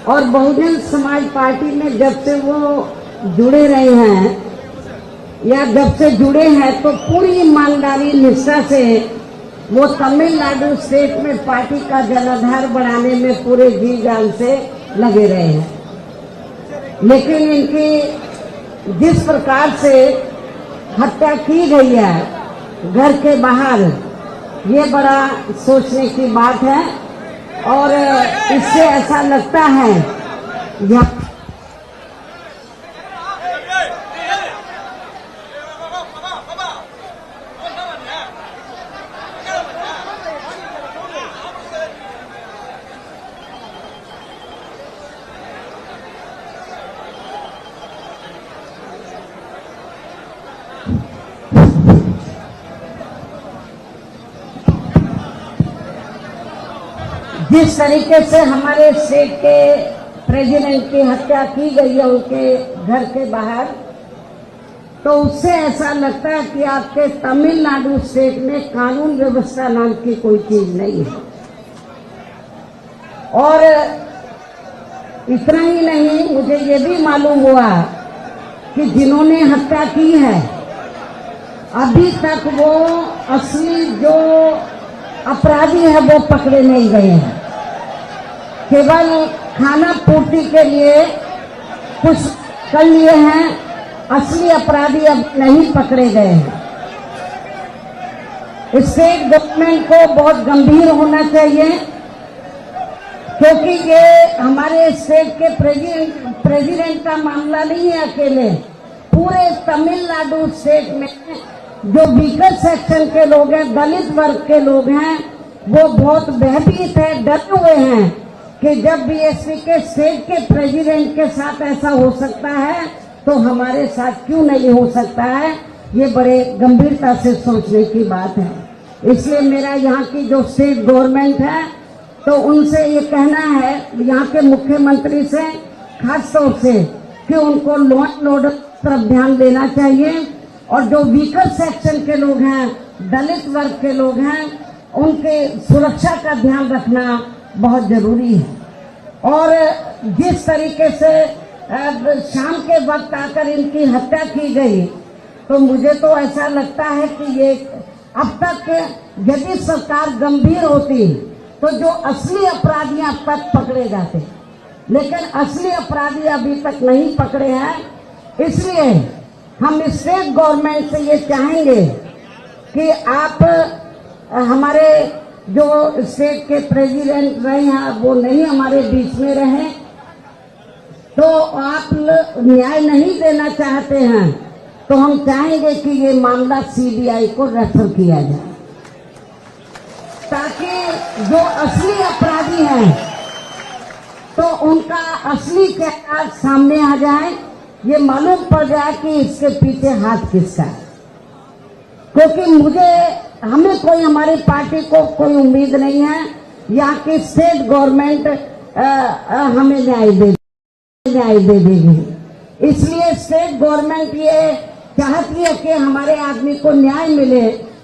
और बहुजन समाज पार्टी में जब से वो जुड़े रहे हैं या जब से जुड़े हैं तो पूरी ईमानदारी निष्ठा से वो तमिलनाडु स्टेट में पार्टी का जनाधार बढ़ाने में पूरे जी जान से लगे रहे हैं। लेकिन इनकी जिस प्रकार से हत्या की गई है घर के बाहर, ये बड़ा सोचने की बात है। और इससे ऐसा लगता है जिस तरीके से हमारे स्टेट के प्रेसिडेंट की हत्या की गई है उनके घर के बाहर, तो उससे ऐसा लगता है कि आपके तमिलनाडु स्टेट में कानून व्यवस्था नाम की कोई चीज नहीं है। और इतना ही नहीं, मुझे ये भी मालूम हुआ कि जिन्होंने हत्या की है अभी तक वो असली जो अपराधी है वो पकड़े नहीं गए हैं। केवल खाना पूर्ति के लिए कुछ कर लिए हैं, असली अपराधी अब नहीं पकड़े गए हैं। स्टेट गवर्नमेंट को बहुत गंभीर होना चाहिए, क्योंकि ये हमारे स्टेट के प्रेसिडेंट का मामला नहीं है अकेले। पूरे तमिलनाडु स्टेट में जो वीकर सेक्शन के लोग हैं, दलित वर्ग के लोग हैं, वो बहुत भयभीत है, डरे हुए हैं कि जब बीएसपी के स्टेट के प्रेसिडेंट के साथ ऐसा हो सकता है तो हमारे साथ क्यों नहीं हो सकता है। ये बड़े गंभीरता से सोचने की बात है। इसलिए मेरा यहाँ की जो स्टेट गवर्नमेंट है तो उनसे ये कहना है, यहाँ के मुख्यमंत्री से खास तौर से, कि उनको लॉ एंड ऑर्डर तरफ ध्यान देना चाहिए और जो वीकर सेक्शन के लोग हैं, दलित वर्ग के लोग हैं, उनके सुरक्षा का ध्यान रखना बहुत जरूरी है। और जिस तरीके से शाम के वक्त आकर इनकी हत्या की गई, तो मुझे तो ऐसा लगता है कि ये अब तक यदि सरकार गंभीर होती तो जो असली अपराधी अब तक पकड़े जाते, लेकिन असली अपराधी अभी तक नहीं पकड़े हैं। इसलिए हम स्टेट गवर्नमेंट से ये चाहेंगे कि आप हमारे जो स्टेट के प्रेसिडेंट रहे हैं वो नहीं हमारे बीच में रहे, तो आप न्याय नहीं देना चाहते हैं तो हम चाहेंगे कि ये मामला सीबीआई को रेफर किया जाए, ताकि जो असली अपराधी हैं तो उनका असली चेहरा सामने आ जाए, ये मालूम पड़ जाए कि इसके पीछे हाथ किसका है। क्योंकि हमें कोई, हमारी पार्टी को कोई उम्मीद नहीं है यहाँ की स्टेट गवर्नमेंट हमें न्याय दे देगी। इसलिए स्टेट गवर्नमेंट ये चाहती है कि हमारे आदमी को न्याय मिले,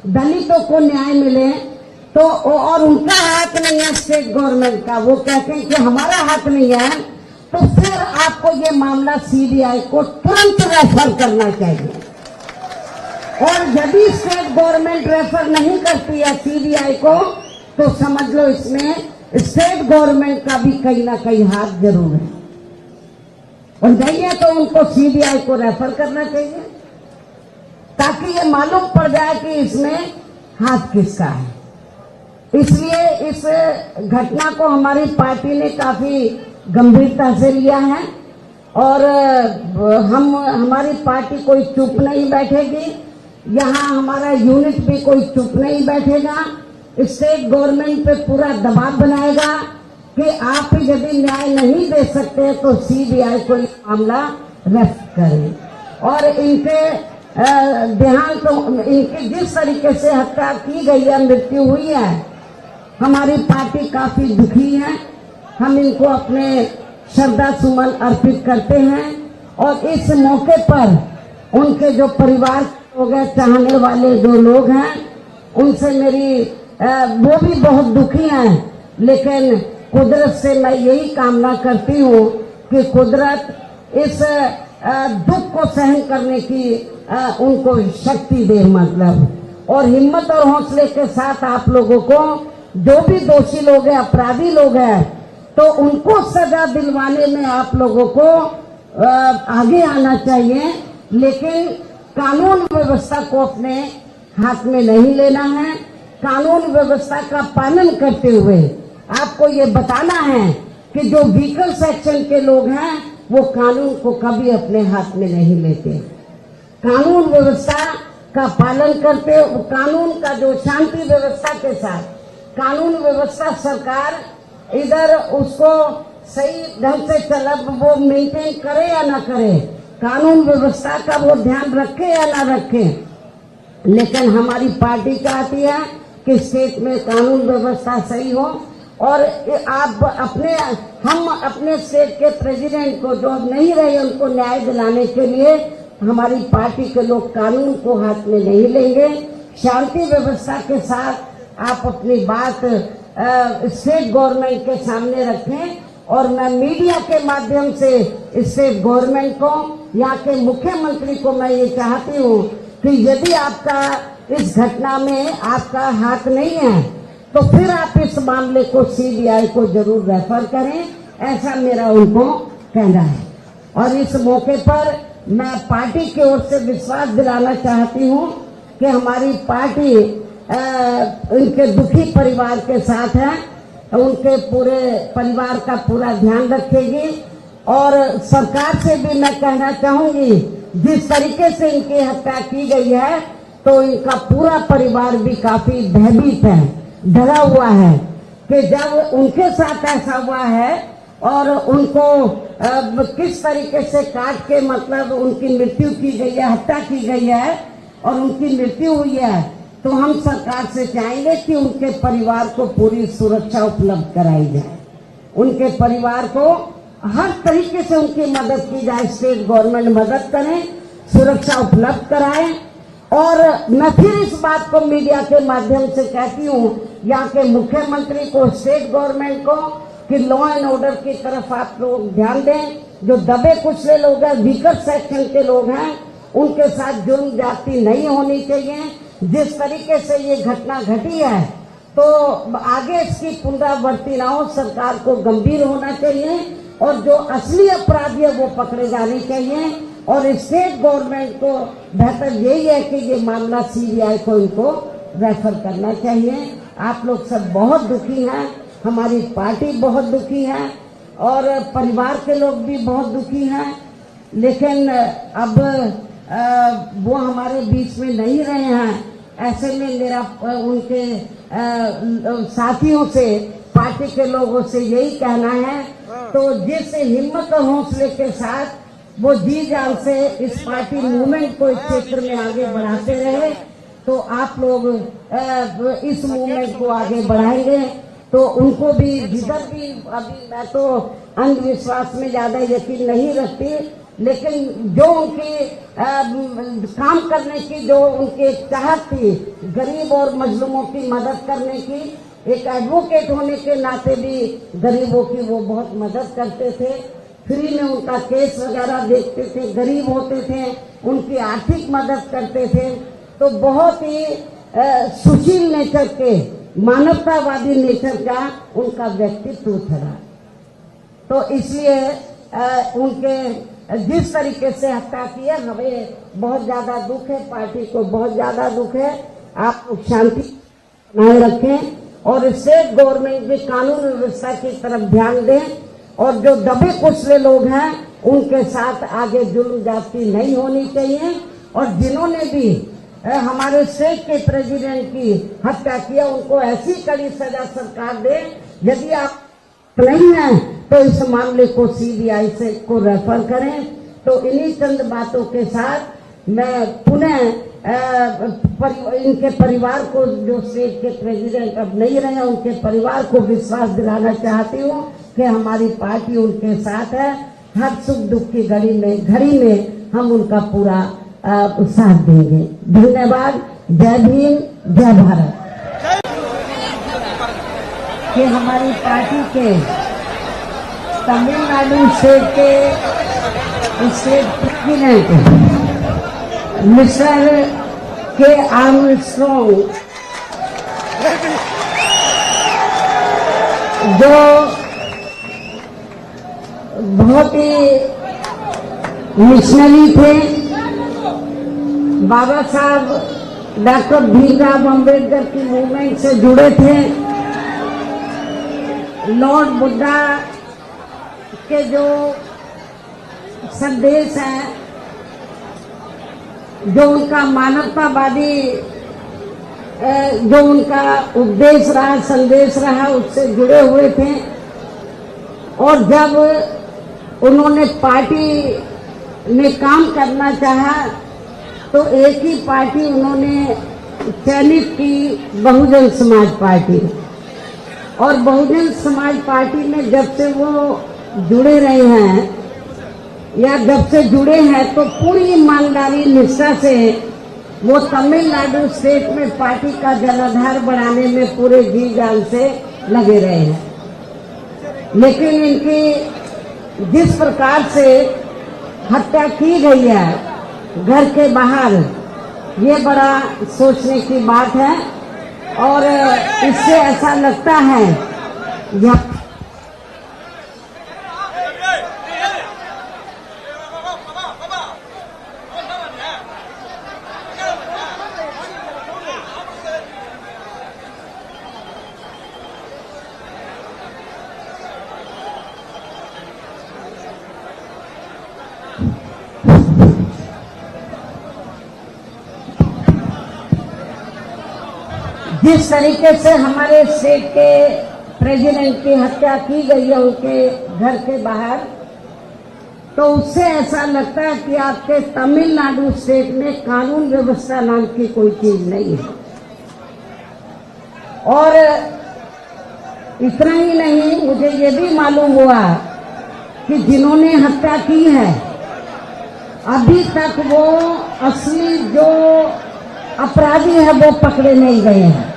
दलितों को न्याय मिले, तो और उनका हाथ नहीं है स्टेट गवर्नमेंट का, वो कहते हैं कि हमारा हाथ नहीं है, तो फिर आपको ये मामला सीबीआई को तुरंत रेफर करना चाहिए। और यदि स्टेट गवर्नमेंट रेफर नहीं करती है सीबीआई को, तो समझ लो इसमें स्टेट गवर्नमेंट का भी कहीं ना कहीं हाथ जरूर है, और नहीं है तो उनको सीबीआई को रेफर करना चाहिए, ताकि ये मालूम पड़ जाए कि इसमें हाथ किसका है। इसलिए इस घटना को हमारी पार्टी ने काफी गंभीरता से लिया है, और हमारी पार्टी कोई चुप नहीं बैठेगी, यहाँ हमारा यूनिट भी कोई चुप नहीं बैठेगा। स्टेट गवर्नमेंट पे पूरा दबाव बनाएगा कि आप यदि न्याय नहीं दे सकते तो सीबीआई को ये मामला रेफर करें। और इनके देहांत, इनकी जिस तरीके से हत्या की गई है, मृत्यु हुई है, हमारी पार्टी काफी दुखी है। हम इनको अपने श्रद्धा सुमन अर्पित करते हैं, और इस मौके पर उनके जो परिवार लोग हैं, चाहने वाले जो लोग हैं, उनसे मेरी वो भी बहुत दुखी हैं, लेकिन कुदरत से मैं यही कामना करती हूँ कि कुदरत इस दुख को सहन करने की उनको शक्ति दे, मतलब, और हिम्मत और हौसले के साथ आप लोगों को, जो भी दोषी लोग हैं, अपराधी लोग हैं, तो उनको सजा दिलवाने में आप लोगों को आगे आना चाहिए, लेकिन कानून व्यवस्था को अपने हाथ में नहीं लेना है। कानून व्यवस्था का पालन करते हुए आपको ये बताना है कि जो वीकर सेक्शन के लोग हैं वो कानून को कभी अपने हाथ में नहीं लेते। कानून व्यवस्था का पालन करते, कानून का जो शांति व्यवस्था के साथ कानून व्यवस्था सरकार इधर उसको सही ढंग से चला, वो मेंटेन करे या ना करे, कानून व्यवस्था का वो ध्यान रखे या ना रखे, लेकिन हमारी पार्टी चाहती है कि स्टेट में कानून व्यवस्था सही हो। और हम अपने स्टेट के प्रेसिडेंट को, जो नहीं रहे, उनको न्याय दिलाने के लिए हमारी पार्टी के लोग कानून को हाथ में नहीं लेंगे। शांति व्यवस्था के साथ आप अपनी बात स्टेट गवर्नमेंट के सामने रखें, और मैं मीडिया के माध्यम से स्टेट गवर्नमेंट को, यहाँ के मुख्यमंत्री को मैं ये चाहती हूँ कि यदि आपका इस घटना में आपका हाथ नहीं है तो फिर आप इस मामले को सीबीआई को जरूर रेफर करें, ऐसा मेरा उनको कहना है। और इस मौके पर मैं पार्टी की ओर से विश्वास दिलाना चाहती हूँ कि हमारी पार्टी उनके दुखी परिवार के साथ है, उनके पूरे परिवार का पूरा ध्यान रखेगी। और सरकार से भी मैं कहना चाहूंगी, जिस तरीके से इनकी हत्या की गई है तो इनका पूरा परिवार भी काफी भयभीत है, डरा हुआ है कि जब उनके साथ ऐसा हुआ है और उनको किस तरीके से काट के मतलब उनकी मृत्यु की गई है, हत्या की गई है और उनकी मृत्यु हुई है, तो हम सरकार से चाहेंगे कि उनके परिवार को पूरी सुरक्षा उपलब्ध कराई जाए, उनके परिवार को हर तरीके से उनकी मदद की जाए, स्टेट गवर्नमेंट मदद करें, सुरक्षा उपलब्ध कराए। और मैं फिर इस बात को मीडिया के माध्यम से कहती हूँ यहाँ के मुख्यमंत्री को, स्टेट गवर्नमेंट को, कि लॉ एंड ऑर्डर की तरफ आप लोग ध्यान दें। जो दबे कुचले लोग हैं, वीकर सेक्शन के लोग हैं, उनके साथ जुर्म ज्यादती नहीं होनी चाहिए। जिस तरीके से ये घटना घटी है तो आगे इसकी पुनरावृत्ति ना हो, सरकार को गंभीर होना चाहिए और जो असली अपराधी है वो पकड़े जाने चाहिए। और स्टेट गवर्नमेंट को बेहतर यही है कि ये मामला सीबीआई को इनको रेफर करना चाहिए। आप लोग सब बहुत दुखी हैं, हमारी पार्टी बहुत दुखी है और परिवार के लोग भी बहुत दुखी हैं, लेकिन अब वो हमारे बीच में नहीं रहे हैं। ऐसे में मेरा उनके साथियों से, पार्टी के लोगों से यही कहना है, तो जिस हिम्मत और हौसले के साथ वो जी जान से इस पार्टी मूवमेंट को इस क्षेत्र में आगे बढ़ाते रहे, तो आप लोग इस मूवमेंट को आगे बढ़ाएंगे तो उनको भी जिधर भी, अभी मैं तो अंधविश्वास में ज्यादा यकीन नहीं रखती, लेकिन जो उनकी काम करने की जो उनकी चाहत थी, गरीब और मजलूमों की मदद करने की, एक एडवोकेट होने के नाते भी गरीबों की वो बहुत मदद करते थे, फ्री में उनका केस वगैरह देखते थे, गरीब होते थे, उनकी आर्थिक मदद करते थे, तो बहुत ही सुशील नेचर के, मानवतावादी नेचर का उनका व्यक्तित्व था। तो इसलिए उनके जिस तरीके से हत्या की है, हमें बहुत ज्यादा दुख है, पार्टी को बहुत ज्यादा दुख है। आप शांति बनाए रखें और स्टेट गवर्नमेंट भी कानून व्यवस्था की तरफ ध्यान दें और जो दबे कुचले लोग हैं उनके साथ आगे जुल्म ज्यादती नहीं होनी चाहिए। और जिन्होंने भी हमारे स्टेट के प्रेसिडेंट की हत्या किया उनको ऐसी कड़ी सजा सरकार दे। यदि आप नहीं है तो इस मामले को सीबीआई से को रेफर करें। तो इन्हीं चंद बातों के साथ मैं पुनः इनके परिवार को, जो स्टेट के प्रेसिडेंट अब नहीं रहे, उनके परिवार को विश्वास दिलाना चाहती हूँ कि हमारी पार्टी उनके साथ है। हर सुख दुख की घड़ी में हम उनका पूरा साथ देंगे। धन्यवाद। जय भीम, जय भारत। कि हमारी पार्टी के तमिलनाडु स्टेट के स्टेट प्रेसिडेंट मिस्टर के आर्मस्ट्रॉन्ग, जो बहुत ही मिशनरी थे, बाबा साहब डॉक्टर भीमराव अम्बेडकर की मूवमेंट से जुड़े थे, लॉर्ड बुद्धा के जो संदेश हैं, जो उनका मानवतावादी जो उनका उपदेश रहा, संदेश रहा, उससे जुड़े हुए थे। और जब उन्होंने पार्टी में काम करना चाहा तो एक ही पार्टी उन्होंने चयनित की, बहुजन समाज पार्टी। और बहुजन समाज पार्टी में जब से वो जुड़े रहे हैं, या जब से जुड़े हैं तो पूरी ईमानदारी निष्ठा से वो तमिलनाडु स्टेट में पार्टी का जनाधार बढ़ाने में पूरे जी जान से लगे रहे हैं। लेकिन इनकी जिस प्रकार से हत्या की गई है घर के बाहर, ये बड़ा सोचने की बात है। और इससे ऐसा लगता है जिस तरीके से हमारे स्टेट के प्रेसिडेंट की हत्या की गई है उनके घर के बाहर, तो उससे ऐसा लगता है कि आपके तमिलनाडु स्टेट में कानून व्यवस्था नाम की कोई चीज नहीं है। और इतना ही नहीं, मुझे ये भी मालूम हुआ कि जिन्होंने हत्या की है अभी तक वो असली जो अपराधी है वो पकड़े नहीं गए हैं।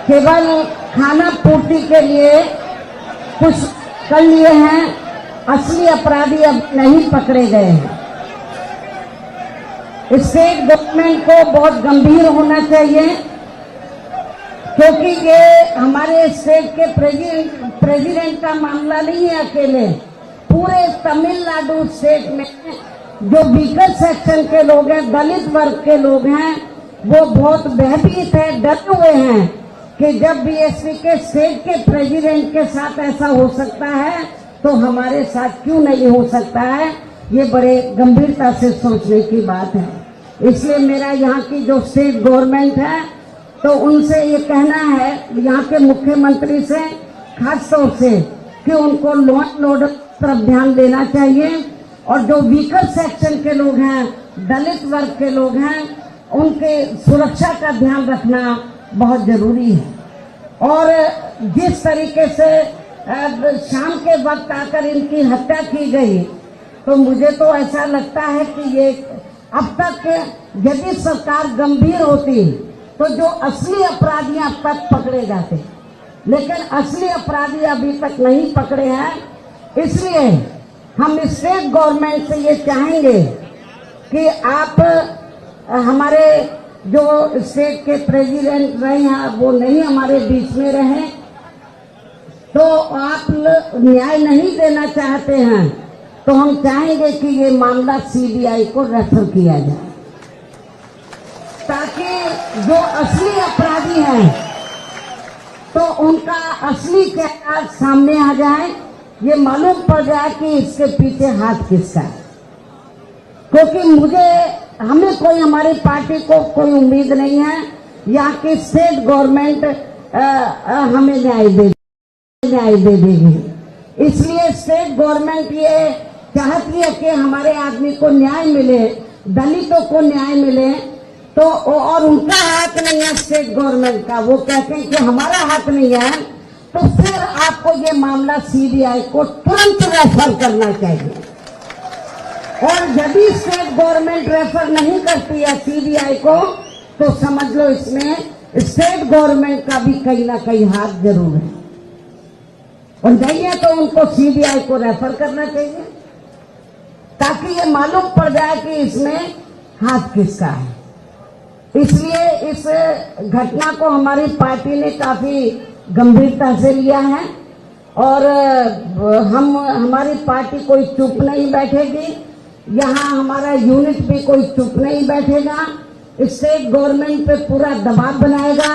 केवल खाना पूर्ति के लिए कुछ कर लिए हैं, असली अपराधी अब नहीं पकड़े गए हैं। स्टेट गवर्नमेंट को बहुत गंभीर होना चाहिए, क्योंकि ये हमारे स्टेट के प्रेसिडेंट का मामला नहीं है अकेले। पूरे तमिलनाडु स्टेट में जो वीकर सेक्शन के लोग हैं, दलित वर्ग के लोग हैं, वो बहुत भयभीत है, डरे हुए हैं कि जब बीएसपी के स्टेट के प्रेसिडेंट के साथ ऐसा हो सकता है तो हमारे साथ क्यों नहीं हो सकता है। ये बड़े गंभीरता से सोचने की बात है। इसलिए मेरा यहाँ की जो स्टेट गवर्नमेंट है तो उनसे ये कहना है, यहाँ के मुख्यमंत्री से खास तौर से, कि उनको लॉ एंड ऑर्डर तरफ ध्यान देना चाहिए और जो वीकर सेक्शन के लोग हैं, दलित वर्ग के लोग हैं, उनके सुरक्षा का ध्यान रखना बहुत जरूरी है। और जिस तरीके से शाम के वक्त आकर इनकी हत्या की गई, तो मुझे तो ऐसा लगता है कि ये अब तक यदि सरकार गंभीर होती तो जो असली अपराधी अब तक पकड़े जाते, लेकिन असली अपराधी अभी तक नहीं पकड़े हैं। इसलिए हम स्टेट गवर्नमेंट से ये चाहेंगे कि आप हमारे जो स्टेट के प्रेसिडेंट रहे हैं वो नहीं हमारे बीच में रहे, तो आप न्याय नहीं देना चाहते हैं तो हम चाहेंगे कि ये मामला सीबीआई को रेफर किया जाए, ताकि जो असली अपराधी हैं तो उनका असली चेहरा सामने आ जाए, ये मालूम पड़ जाए कि इसके पीछे हाथ किसका है। क्योंकि हमें कोई, हमारी पार्टी को कोई उम्मीद नहीं है यहाँ की स्टेट गवर्नमेंट हमें न्याय दे देगी। इसलिए स्टेट गवर्नमेंट ये चाहती है कि हमारे आदमी को न्याय मिले, दलितों को न्याय मिले, तो और उनका हाथ नहीं है स्टेट गवर्नमेंट का, वो कहते हैं कि हमारा हाथ नहीं है, तो फिर आपको ये मामला सीबीआई को तुरंत रेफर करना चाहिए। और यदि स्टेट गवर्नमेंट रेफर नहीं करती है सीबीआई को, तो समझ लो इसमें स्टेट गवर्नमेंट का भी कहीं ना कहीं हाथ जरूर है, और नहीं है तो उनको सीबीआई को रेफर करना चाहिए, ताकि ये मालूम पड़ जाए कि इसमें हाथ किसका है। इसलिए इस घटना को हमारी पार्टी ने काफी गंभीरता से लिया है और हमारी पार्टी कोई चुप नहीं बैठेगी। यहाँ हमारा यूनिट भी कोई चुप नहीं बैठेगा, स्टेट गवर्नमेंट पे पूरा दबाव बनाएगा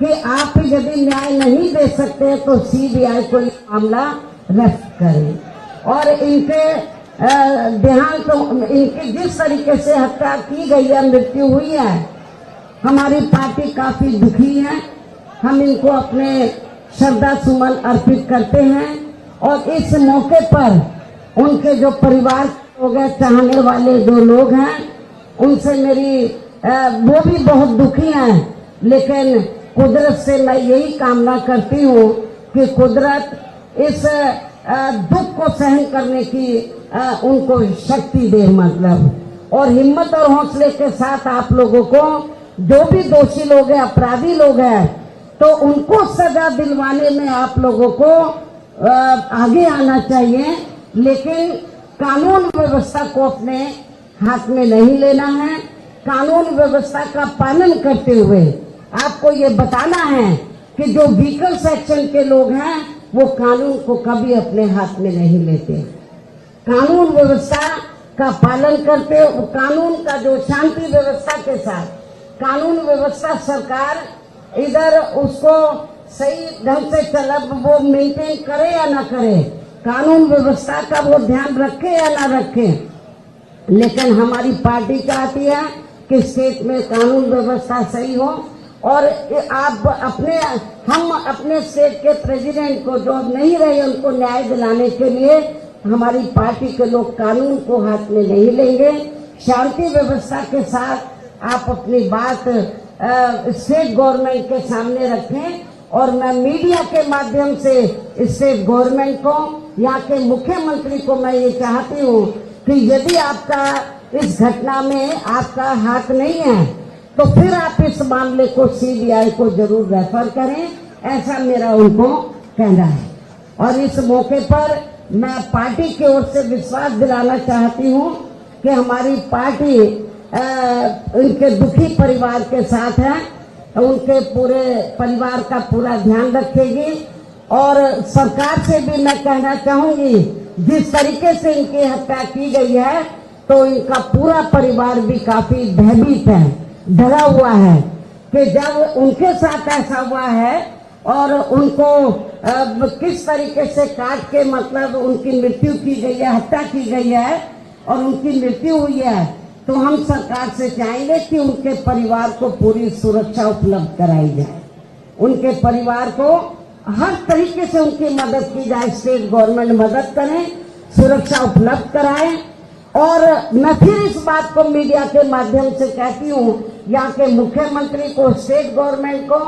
कि आप यदि न्याय नहीं दे सकते तो सीबीआई को ये मामला रेफर करें। और इनके देहांत, इनकी जिस तरीके से हत्या की गई है, मृत्यु हुई है, हमारी पार्टी काफी दुखी है। हम इनको अपने श्रद्धा सुमन अर्पित करते हैं और इस मौके पर उनके जो परिवार लोग हैं, चाहने वाले जो लोग हैं, उनसे मेरी वो भी बहुत दुखी हैं, लेकिन कुदरत से मैं यही कामना करती हूँ कि कुदरत इस दुख को सहन करने की उनको शक्ति दे, मतलब, और हिम्मत और हौसले के साथ आप लोगों को जो भी दोषी लोग हैं, अपराधी लोग हैं, तो उनको सजा दिलवाने में आप लोगों को आगे आना चाहिए। लेकिन कानून व्यवस्था को अपने हाथ में नहीं लेना है। कानून व्यवस्था का पालन करते हुए आपको ये बताना है कि जो व्हीकल सेक्शन के लोग हैं वो कानून को कभी अपने हाथ में नहीं लेते। कानून व्यवस्था का पालन करते, कानून का जो शांति व्यवस्था के साथ कानून व्यवस्था सरकार इधर उसको सही ढंग से चला, वो मेंटेन करे या ना करे, कानून व्यवस्था का वो ध्यान रखे या ना रखे, लेकिन हमारी पार्टी चाहती है कि स्टेट में कानून व्यवस्था सही हो। और आप हम अपने स्टेट के प्रेसिडेंट को जो नहीं रहे उनको न्याय दिलाने के लिए हमारी पार्टी के लोग कानून को हाथ में नहीं लेंगे। शांति व्यवस्था के साथ आप अपनी बात स्टेट गवर्नमेंट के सामने रखें। और मैं मीडिया के माध्यम से स्टेट गवर्नमेंट को, यहाँ के मुख्यमंत्री को मैं ये चाहती हूँ कि यदि आपका इस घटना में आपका हाथ नहीं है तो फिर आप इस मामले को सीबीआई को जरूर रेफर करें, ऐसा मेरा उनको कहना है। और इस मौके पर मैं पार्टी की ओर से विश्वास दिलाना चाहती हूँ कि हमारी पार्टी उनके दुखी परिवार के साथ है, उनके पूरे परिवार का पूरा ध्यान रखेगी। और सरकार से भी मैं कहना चाहूंगी, जिस तरीके से इनकी हत्या की गई है तो इनका पूरा परिवार भी काफी भयभीत है, डरा हुआ है कि जब उनके साथ ऐसा हुआ है और उनको किस तरीके से काट के, मतलब उनकी मृत्यु की गई है, हत्या की गई है और उनकी मृत्यु हुई है, तो हम सरकार से चाहेंगे कि उनके परिवार को पूरी सुरक्षा उपलब्ध कराई जाए। उनके परिवार को हर तरीके से उनकी मदद की जाए, स्टेट गवर्नमेंट मदद करें, सुरक्षा उपलब्ध कराए। और मैं फिर इस बात को मीडिया के माध्यम से कहती हूँ यहाँ के मुख्यमंत्री को, स्टेट गवर्नमेंट को,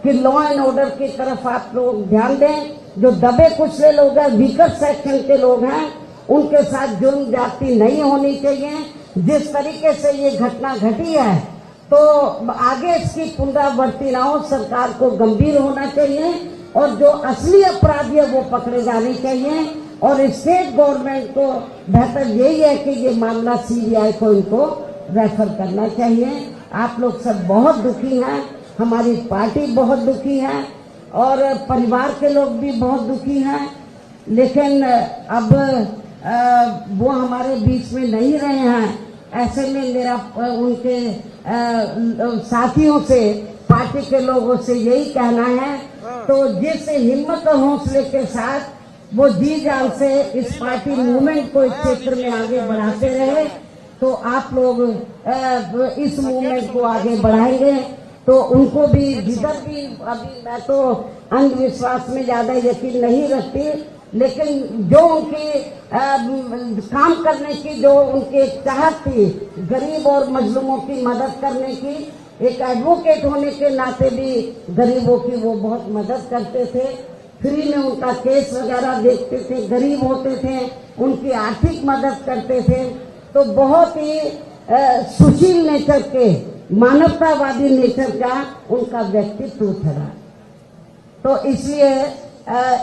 कि लॉ एंड ऑर्डर की तरफ आप लोग ध्यान दें। जो दबे कुचले लोग हैं, वीकर सेक्शन के लोग हैं, उनके साथ जुर्म जाति नहीं होनी चाहिए। जिस तरीके से ये घटना घटी है तो आगे इसकी पुनरावृत्ति ना हो, सरकार को गंभीर होना चाहिए और जो असली अपराधी है वो पकड़े जाने चाहिए। और स्टेट गवर्नमेंट को बेहतर यही है कि ये मामला सीबीआई को इनको रेफर करना चाहिए। आप लोग सब बहुत दुखी हैं, हमारी पार्टी बहुत दुखी है और परिवार के लोग भी बहुत दुखी हैं, लेकिन अब वो हमारे बीच में नहीं रहे हैं। ऐसे में मेरा उनके साथियों से, पार्टी के लोगों से यही कहना है, तो जिस हिम्मत और हौसले के साथ वो जी जान से इस पार्टी मूवमेंट को इस क्षेत्र में आगे बढ़ाते रहे, तो आप लोग इस मूवमेंट को आगे बढ़ाएंगे तो उनको भी, जिधर भी, अभी मैं तो अंधविश्वास में ज्यादा यकीन नहीं रखती, लेकिन जो उनकी काम करने की जो उनकी चाहत थी, गरीब और मजलूमों की मदद करने की, एक एडवोकेट होने के नाते भी गरीबों की वो बहुत मदद करते थे, फ्री में उनका केस वगैरह देखते थे, गरीब होते थे, उनकी आर्थिक मदद करते थे, तो बहुत ही सुशील नेचर के, मानवतावादी नेचर का उनका व्यक्तित्व था। तो इसलिए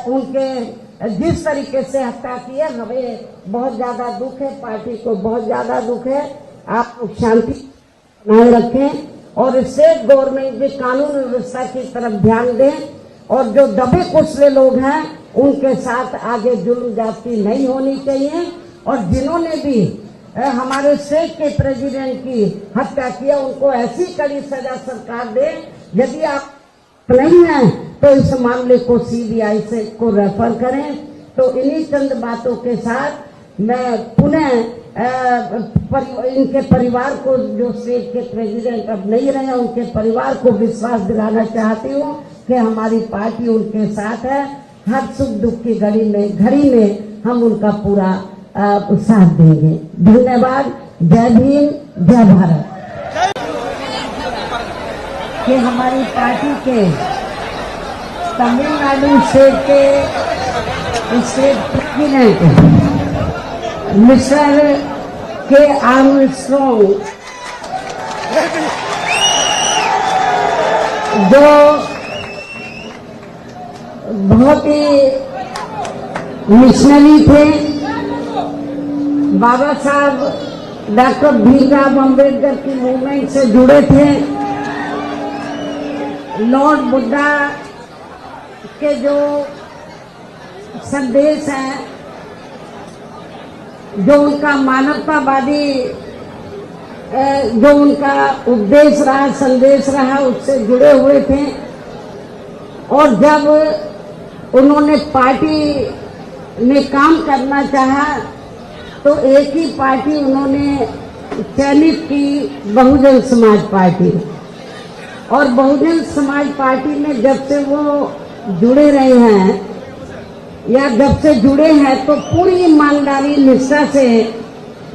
उनके जिस तरीके से हत्या की है, हमें बहुत ज्यादा दुख है, पार्टी को बहुत ज्यादा दुख है। आप लोग शांति बनाए रखें और स्टेट गवर्नमेंट भी कानून व्यवस्था की तरफ ध्यान दें और जो दबे कुचले लोग हैं उनके साथ आगे जुल्म जाति नहीं होनी चाहिए। और जिन्होंने भी हमारे स्टेट के प्रेसिडेंट की हत्या किया उनको ऐसी कड़ी सजा सरकार दे। यदि आप नहीं है तो इस मामले को सीबीआई से को रेफर करें। तो इन्हीं चंद बातों के साथ मैं पुनः इनके परिवार को, जो स्टेट के प्रेसिडेंट अब नहीं रहे, उनके परिवार को विश्वास दिलाना चाहती हूँ कि हमारी पार्टी उनके साथ है। हर सुख दुख की घड़ी में हम उनका पूरा साथ देंगे। धन्यवाद। जय भीम, जय भारत। कि हमारी पार्टी के तमिलनाडु स्टेट के स्टेट प्रेसिडेंट मिस्टर के आर्मस्ट्रॉन्ग जो बहुत ही मिशनरी थे, बाबा साहब डॉक्टर भीमराव अम्बेडकर की मूवमेंट से जुड़े थे। लॉर्ड बुद्धा के जो संदेश हैं, जो उनका मानवतावादी जो उनका उपदेश रहा, संदेश रहा, उससे जुड़े हुए थे। और जब उन्होंने पार्टी में काम करना चाहा तो एक ही पार्टी उन्होंने चयनित की, बहुजन समाज पार्टी। और बहुजन समाज पार्टी में जब से वो जुड़े रहे हैं या जब से जुड़े हैं तो पूरी ईमानदारी निष्ठा से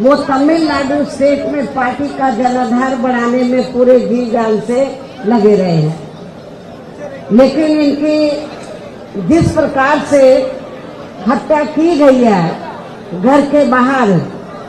वो तमिलनाडु स्टेट में पार्टी का जनाधार बढ़ाने में पूरे जी जान से लगे रहे हैं। लेकिन इनकी जिस प्रकार से हत्या की गई है घर के बाहर,